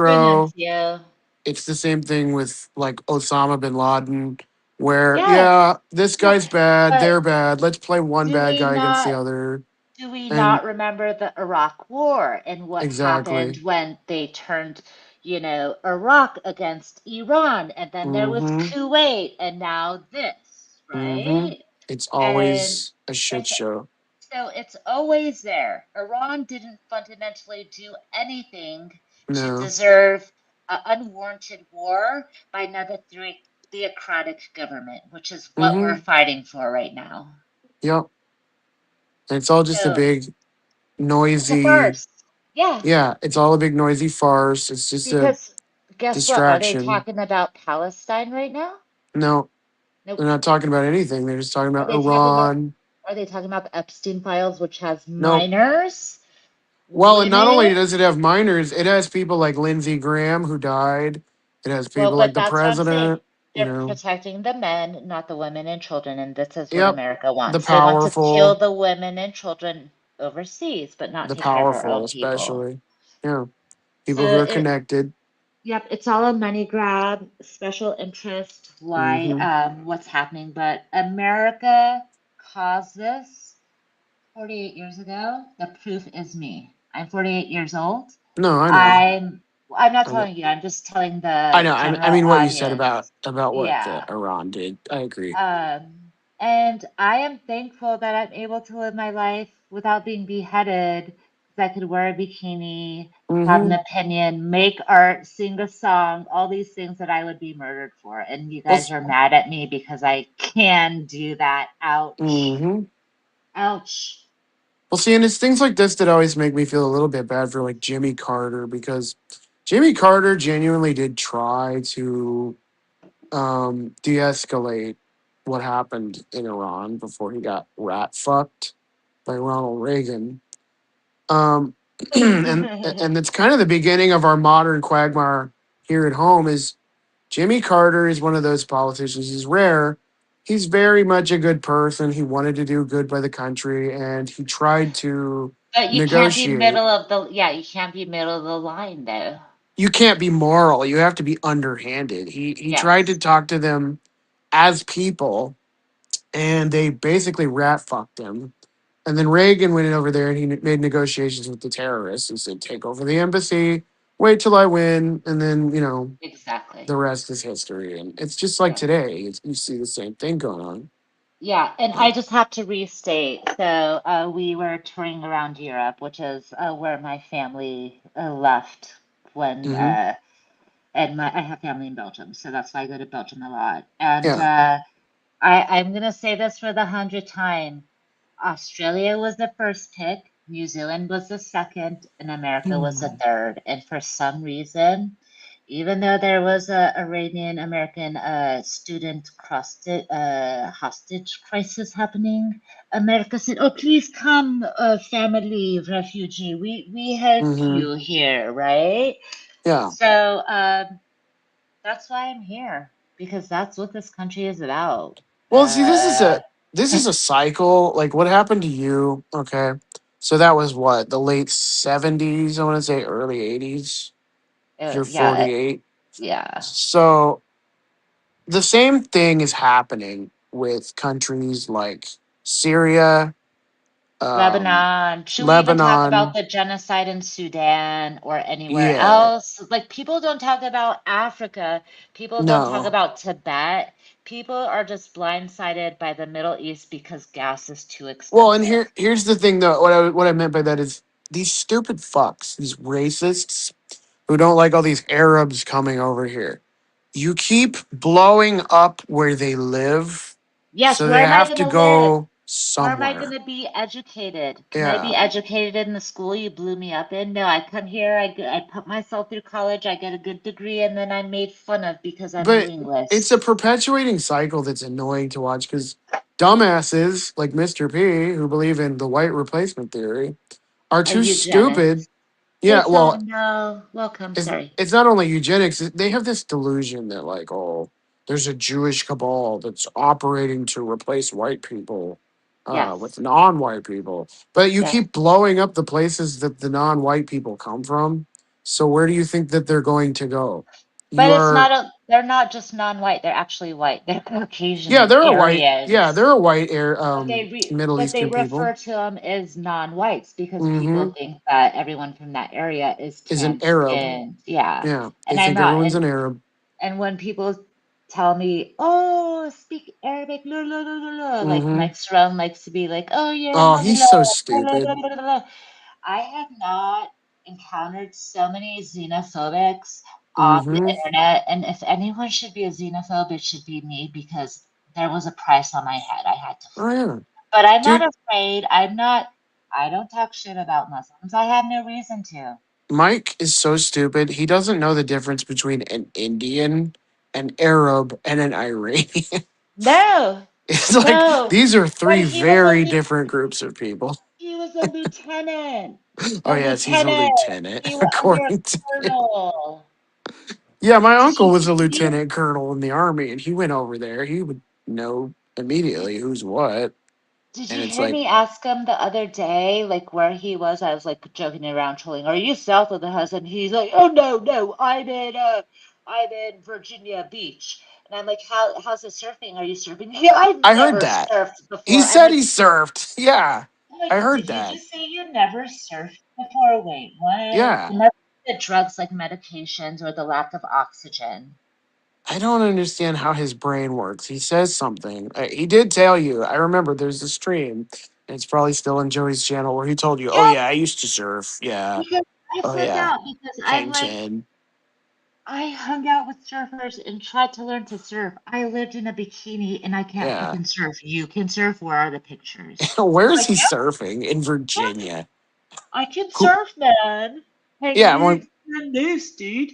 Hey, Castro. Nuncio. It's the same thing with like Osama bin Laden, where Yeah, yeah, this yeah. guy's bad, But they're bad. Let's play one do bad we guy against the not other. do we And not remember the Iraq War and what happened exactly. when they turned, Iraq against Iran, and then there was Mm-hmm. Kuwait, and now this, Mm-hmm. right? It's And always a shit it's show. so it's always there. Iran didn't fundamentally do anything to No. deserve an unwarranted war by another theocratic government, which is what we're Mm-hmm. fighting for right now. Yep. And it's all just a So big it's a noisy. farce. Yeah, Yeah, it's all a big noisy farce. It's just a because guess what? Are they distraction. talking about Palestine right now? No, they're Nope. not talking about anything. They're just talking Are about they talking about Iran. are they talking about the Epstein files, which has Nope. minors, Well, and not only women? does it have minors, it has people like Lindsey Graham who died. It has Well, people like but the that's what I'm saying. president. You They're know. protecting the men, not the women and children, and this is what Yep. America The wants. They want to kill powerful, the women and children overseas, but not the take care of our powerful, own people. especially. Yeah. So People who are connected. yep, it's all a money grab, special interest, why, Mm-hmm. what's happening. But America caused this 48 years ago. The proof is me. I'm 48 years old. No, I know. I'm not I know. telling you, I'm just telling I the know. I general mean, what you said audience. about what the Yeah. Iran did. I agree. And I am thankful that I'm able to live my life without being beheaded, because I could wear a bikini, have an Mm-hmm. opinion, make art, sing a song, all these things that I would be murdered for. And you Well, guys are mad at me because I can do that. Ouch. mm-hmm. Ouch. Well, see, and it's things like this that always make me feel a little bit bad for like Jimmy Carter because Jimmy Carter genuinely did try to de-escalate what happened in Iran before he got rat fucked by Ronald Reagan. Um, and it's kind of the beginning of our modern quagmire here at home. Is Jimmy Carter is one of those politicians. He's rare. He's very much a good person. He wanted to do good by the country, and he tried to But you can't be negotiate. you can't be middle of the line though. You can't be moral. You have to be underhanded. He tried to Yes, talk to them as people, and they basically rat fucked him. And then Reagan went in over there and he made negotiations with the terrorists and said, "Take over the embassy, wait till I win, and then exactly. the rest is history." And it's just like Yeah. today, you see the same thing going on. Yeah, and Yeah. I just have to restate. So we were touring around Europe, which is where my family left when, Mm-hmm. and I have family in Belgium, so that's why I go to Belgium a lot. And Yeah. I'm gonna say this for the 100th time. Australia was the first pick, New Zealand was the second, and America was the third. And for some reason, even though there was a Iranian American student hostage crisis happening, America said, "Oh, please come, family refugee. We help Mm-hmm. you here, right?" Yeah. So that's why I'm here, because that's what this country is about. Well, see, Uh, this is a cycle. Like what happened to you? Okay. So that was what, the late 70s, I want to say early 80s. You're yeah, 48. yeah. So the same thing is happening with countries like Syria, Lebanon. Should we even talk about Lebanon. the genocide in Sudan or anywhere Yeah. else? Like, people don't talk about Africa. People don't talk No. about Tibet. People are just blindsided by the Middle East because gas is too Well, and expensive. here's the thing though. What I meant by that is these stupid fucks, these racists who don't like all these Arabs coming over here. You keep blowing up where they live, Yes, so where they am I have going to to live? go Where am I going somewhere. to be educated? Can I be Yeah. educated in the school you blew me up in? No, I come here, I put myself through college, I get a good degree, and then I'm made fun of because I'm a But it's linguist. a perpetuating cycle that's annoying to watch because dumbasses like Mr. P, who believe in the white replacement theory, are A too stupid. eugenist. Yeah, well, No, welcome, sorry. it's not only eugenics, they have this delusion that, like, oh, there's a Jewish cabal that's operating to replace white people Yes, with non-white people. But you yes. keep blowing up the places that the non-white people come from. So where do you think that they're going to go? You But it's are not they're not just non-white, they're actually white. They're Caucasian Yeah, and they're a white. Yeah, Aryans. they're a white air Middle But they Eastern people. refer to them as non-whites because Mm-hmm. people think that everyone from that area is Is an tan Arab. skinned. Yeah. Yeah, they And I'm think not. everyone's an Arab. And when people tell me, "Oh, speak Arabic," la, la, la, la, la, like Mm-hmm. Mike Saran likes to be like, "Oh, you're Oh, not he's so stupid. I have not encountered so many xenophobics on the Mm-hmm. internet, and if anyone should be a xenophobe, it should be me because there was a price on my head. I had to Oh flee. yeah, But I'm not dude. afraid. I'm not. I don't talk shit about Muslims. I have no reason to. Mike is so stupid. He doesn't know the difference between an Indian, an Arab, and an Iranian. No, It's like no. these are But three very different groups of people. he was a lieutenant. Oh A yes, he's a lieutenant. lieutenant, He was under a according to him. colonel. Yeah, my Did uncle you was a see? lieutenant colonel in the army, and he went over there. He would know immediately who's what, Did and you it's hear like, me ask him the other day, like where he was? I was like joking around, trolling. Are you south of the Hudson? He's like, oh no, I'm in Virginia Beach. And I'm like, how's the surfing? Are you surfing? Yeah, I've I heard never that. surfed He before. said he surfed. Yeah, I'm like, I heard did you that. just say you never surfed before? Wait, what? Yeah, It must be the drugs like medications or the lack of oxygen. I don't understand how his brain works. He says something. He did tell you. I remember there's a stream. And it's probably still on Joey's channel where he told you, "Oh Yeah, yeah, I used to surf. Yeah. because I Oh flip yeah, out because I'm Hang like, Ten." I hung out with surfers and tried to learn to surf. I lived in a bikini and I can't Yeah. fucking surf. You can surf. Where are the pictures? Where is Like, he yeah, surfing in what? Virginia? I can Who? surf, man. Yeah, I'm like, Hang loose, dude.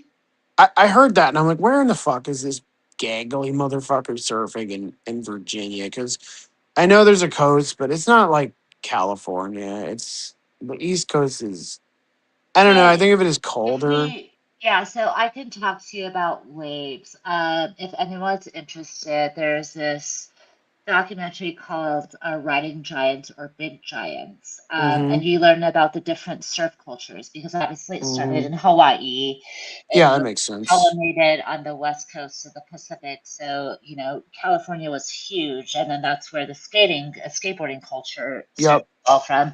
I heard that, and I'm like, where in the fuck is this gangly motherfucker surfing in Virginia? Because I know there's a coast, but it's not like California. It's the East Coast is. I don't know. I So think of it as if colder. yeah, so I can talk to you about waves. If anyone's interested, there's this documentary called Riding Giants or Big Giants. Mm-hmm. And you learn about the different surf cultures because obviously it started Mm-hmm. in Hawaii Yeah, and that was makes sense. pollinated on the west coast of the Pacific. So, California was huge. And then that's where the skateboarding culture started Yep. all from.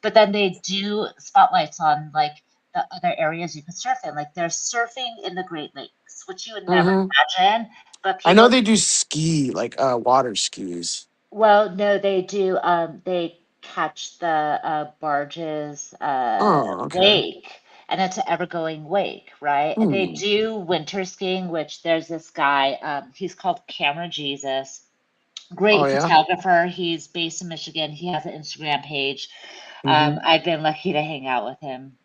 But then they do spotlights on like the other areas you could surf in. Like there's surfing in the Great Lakes, which you would never Mm-hmm. imagine. But I know people they do ski, like water skis. well, no, they do. They catch the barges Oh, okay. wake, and it's an ever-going wake, right? And they Hmm. do winter skiing, which there's this guy. He's called Camera Jesus. Oh Great yeah. photographer. He's based in Michigan. He has an Instagram page. Mm-hmm. I've been lucky to hang out with him.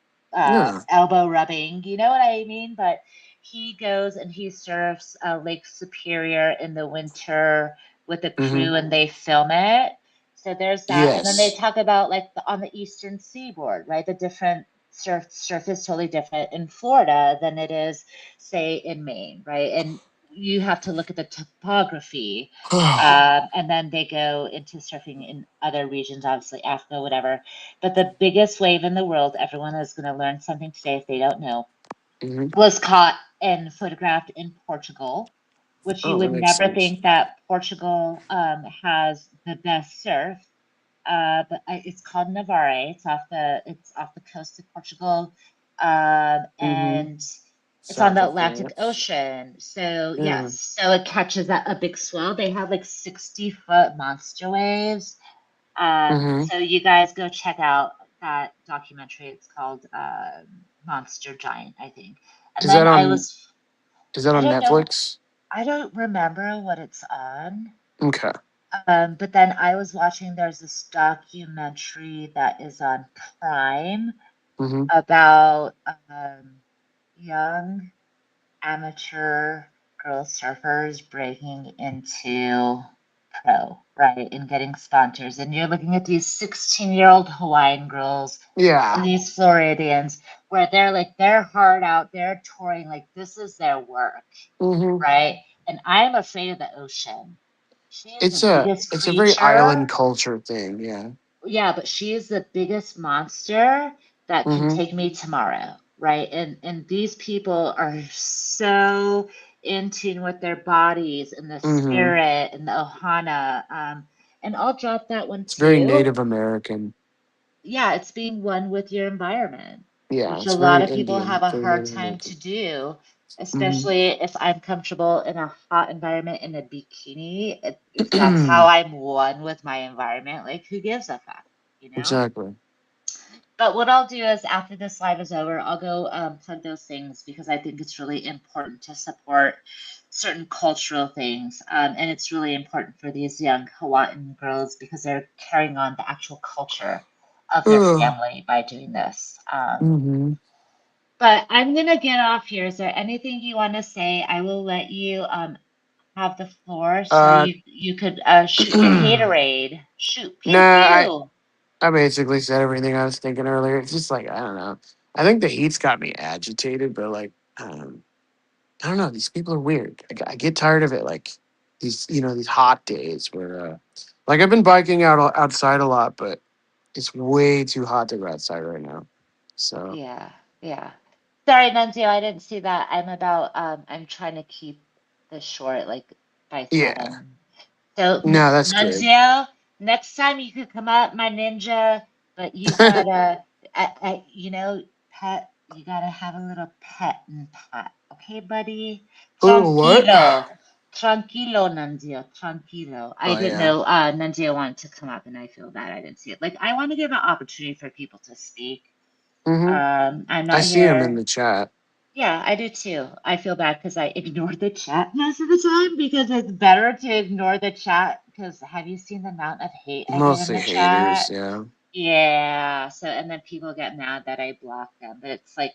Yeah. Elbow rubbing, you know what I mean? But he goes and he surfs Lake Superior in the winter with a Mm-hmm. crew and they film it. So there's that. And then they Yes. talk about like on the eastern seaboard, right? The different surf is totally different in Florida than it is, say, in Maine, right? And you have to look at the topography. And then they go into surfing in other regions, obviously Africa, whatever. But the biggest wave in the world, everyone is going to learn something today if they don't know, Mm-hmm. was caught and photographed in Portugal, which you Oh, that would makes never sense. think that Portugal has the best surf. It's called Navarre. It's off the coast of Portugal, Mm-hmm. and it's on South the of Atlantic France. Ocean. So Yeah. yes, so it catches a big swell. They have like 60-foot monster waves. Mm-hmm. So you guys go check out that documentary. It's called Monster Giant, I think. And Is then that on is that I on don't know, Netflix? I don't remember what it's on. Okay. But then I was watching, there's this documentary that is on Prime Mm-hmm. about young amateur girl surfers breaking into pro, right? And getting sponsors. And you're looking at these 16-year-old Hawaiian girls and Yeah. these Floridians where they're like, they're hard out, they're touring, like this is their work, Mm-hmm. right? And I'm afraid of the ocean. She is the It's a biggest it's a very island creature. culture thing. Yeah. Yeah, but she is the biggest monster that can Mm-hmm. take me tomorrow, right? And these people are so in tune with their bodies and the Mm-hmm. spirit and the ohana. And I'll drop that one It's very too. Native American. Yeah, it's being one with your environment, Yeah, which a it's lot very of people Indian, have a very hard Native time to American. do, Mm-hmm. especially if I'm comfortable in a hot environment in a bikini. If that's how I'm one with my environment, like who gives a fuck, you know? Exactly. But what I'll do is after this live is over, I'll go plug those things because I think it's really important to support certain cultural things. And it's really important for these young Hawaiian girls because they're carrying on the actual culture of their Ugh. family by doing this. Mm-hmm. But I'm going to get off here. Is there anything you want to say? I will let you have the floor so Uh, you could shoot your haterade. Shoot. nah, Pew, pew. I basically said everything I was thinking earlier. It's just like I don't know. I think the heat's got me agitated, but like I don't know. These people are weird. I get tired of it. Like these hot days where like I've been biking outside a lot, but it's way too hot to go outside right now. So Yeah, yeah. Sorry, Nunzio, I didn't see that. I'm trying to keep this short, like by yeah, 7. So, no, that's good. Nunzio, next time you could come up, my ninja, but you gotta, pet, you gotta have a little pet and pot. Okay, buddy? Oh, what? Tranquilo. Tranquilo, Nunzio. Tranquilo. I Oh didn't yeah. know Nunzio wanted to come up, and I feel bad I didn't see it. Like, I want to give an opportunity for people to speak. Mm-hmm. I'm I not see him in here. the chat. Yeah, I do too. I feel bad because I ignored the chat most of the time because it's better to ignore the chat because have you seen the amount of hate I get in Mostly the haters. chat? Yeah. Yeah. So, and then people get mad that I block them. But it's like,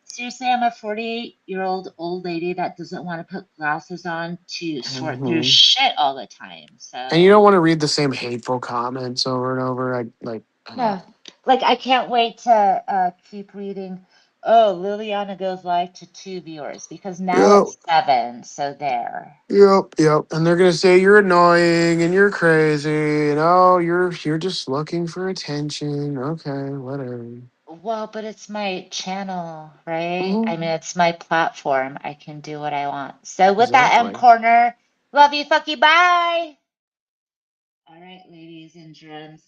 seriously, I'm a 48-year-old old lady that doesn't want to put glasses on to sort through Hmm. shit all the time. And you So, don't want to read the same hateful comments over and over. I like. no, like I can't wait to keep reading. Oh, Liliana goes live to 2 viewers because now Yep. it's 7. So there. Yep. And they're gonna say you're annoying and you're crazy and oh you're just looking for attention. Okay, whatever. Well, but it's my channel, right? I Mhm. mean, it's my platform. I can do what I want. So with that, M Exactly. Corner, love you, fuck you, bye. All right, ladies and gents,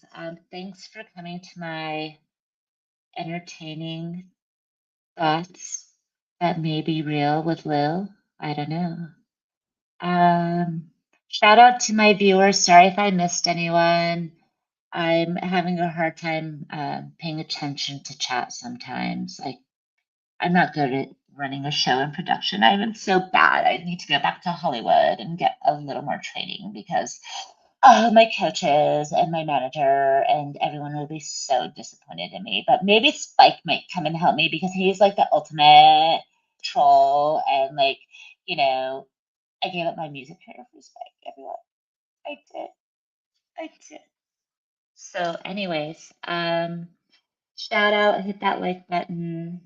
thanks for coming to my entertaining thoughts that may be real with Lil. I don't know. Shout out to my viewers. Sorry if I missed anyone. I'm having a hard time paying attention to chat sometimes. I'm not good at running a show and production. I'm so bad. I need to go back to Hollywood and get a little more training because my coaches and my manager and everyone will be so disappointed in me. But maybe Spike might come and help me because he's like the ultimate troll. And like, you know, I gave up my music career for Spike, everyone. I did. I did. So, anyways, shout out, hit that like button.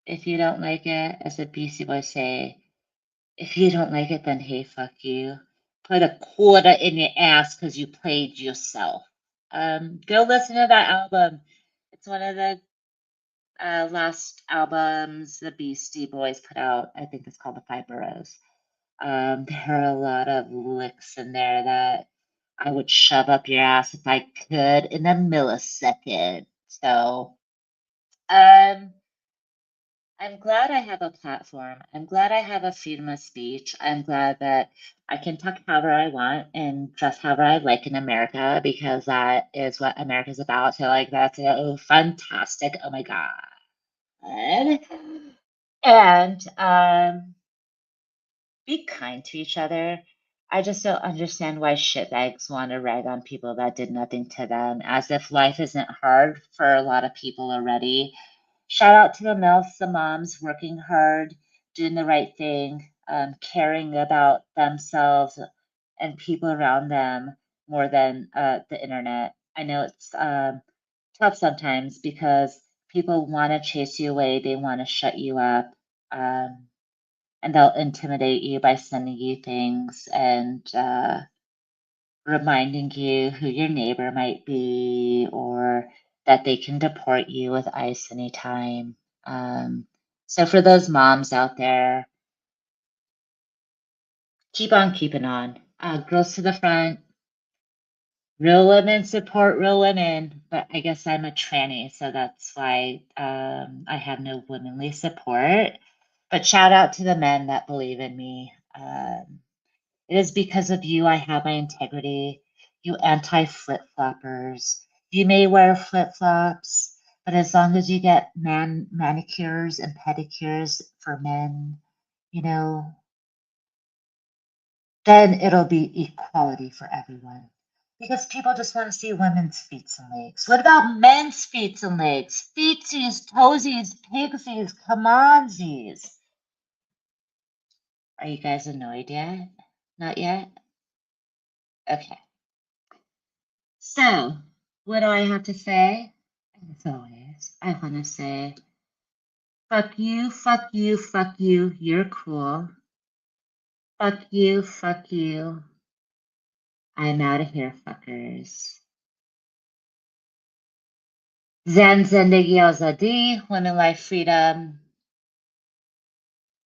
If you don't like it, as the Beastie Boys say, if you don't like it, then hey, fuck you. Put a quarter in your ass because you played yourself. Go listen to that album. It's one of the last albums the Beastie Boys put out. I think it's called The Five Boroughs. There are a lot of licks in there that I would shove up your ass if I could in a millisecond. So, I'm glad I have a platform. I'm glad I have a freedom of speech. I'm glad that I can talk however I want and dress however I like in America because that is what America's about. So, like, that's fantastic. Oh my God. And be kind to each other. I just don't understand why shitbags want to rag on people that did nothing to them, as if life isn't hard for a lot of people already. Shout out to the MILFs, the moms working hard, doing the right thing, caring about themselves and people around them more than the internet. I know it's tough sometimes because people want to chase you away, they want to shut you up. And they'll intimidate you by sending you things and reminding you who your neighbor might be or that they can deport you with ICE anytime. So for those moms out there, keep on keeping on. Girls to the front. Real women support real women, but I guess I'm a tranny, so that's why I have no womanly support. But shout out to the men that believe in me. It is because of you I have my integrity. You anti flip floppers. You may wear flip flops, but as long as you get manicures and pedicures for men, you know, then it'll be equality for everyone. Because people just want to see women's feet and legs. What about men's feet and legs? Feetsies, toesies, pigsies, come onsies. Are you guys annoyed yet? Not yet? Okay. So, what do I have to say? As always, I want to say, fuck you, fuck you, fuck you, you're cool. Fuck you, I'm out of here, fuckers. Zen Zendegi Azadi, Women Life Freedom.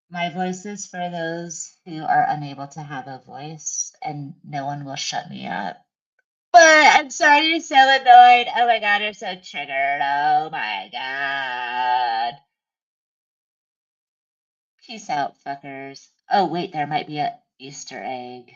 My voice is for those who are unable to have a voice, and no one will shut me up. But I'm sorry you're so annoyed. Oh my God, you're so triggered. Oh my God. Peace out, fuckers. Oh, wait, there might be a Easter egg.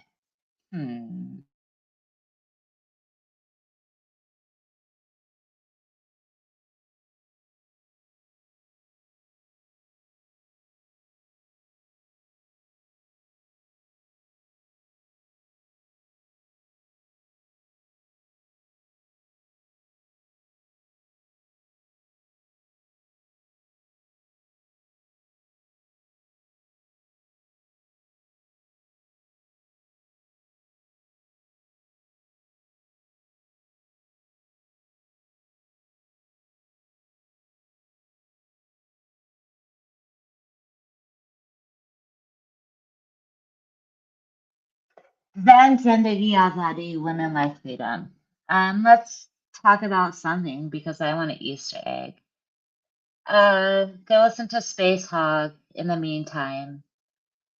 Then Zendegi Azadi, Women Life Freedom. Let's talk about something because I want an Easter egg. Go listen to Space Hog in the meantime.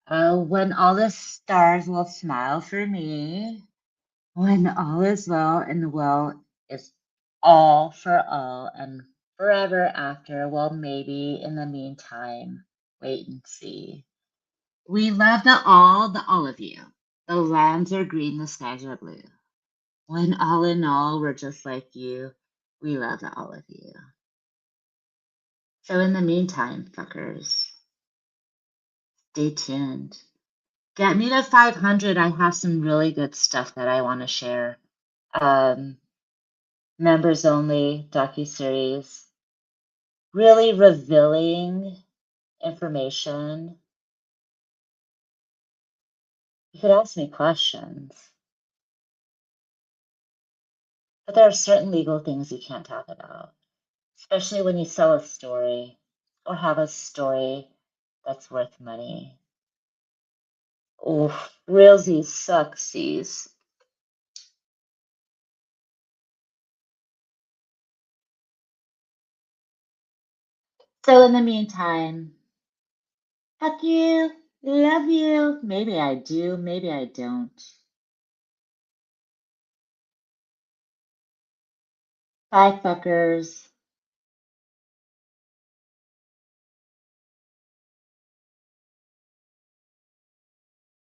When all the stars will smile for me, when all is well and the well is all for all and forever after, well, maybe in the meantime, wait and see. We love the all of you. The lands are green, the skies are blue. When all in all, we're just like you. We love the all of you. So in the meantime, fuckers, stay tuned. Get me to 500. I have some really good stuff that I want to share. Members only docuseries, really revealing information. You could ask me questions, but there are certain legal things you can't talk about, especially when you sell a story or have a story that's worth money. Oof, realsies sucksies. So in the meantime, fuck you, love you. Maybe I do, maybe I don't. Bye, fuckers.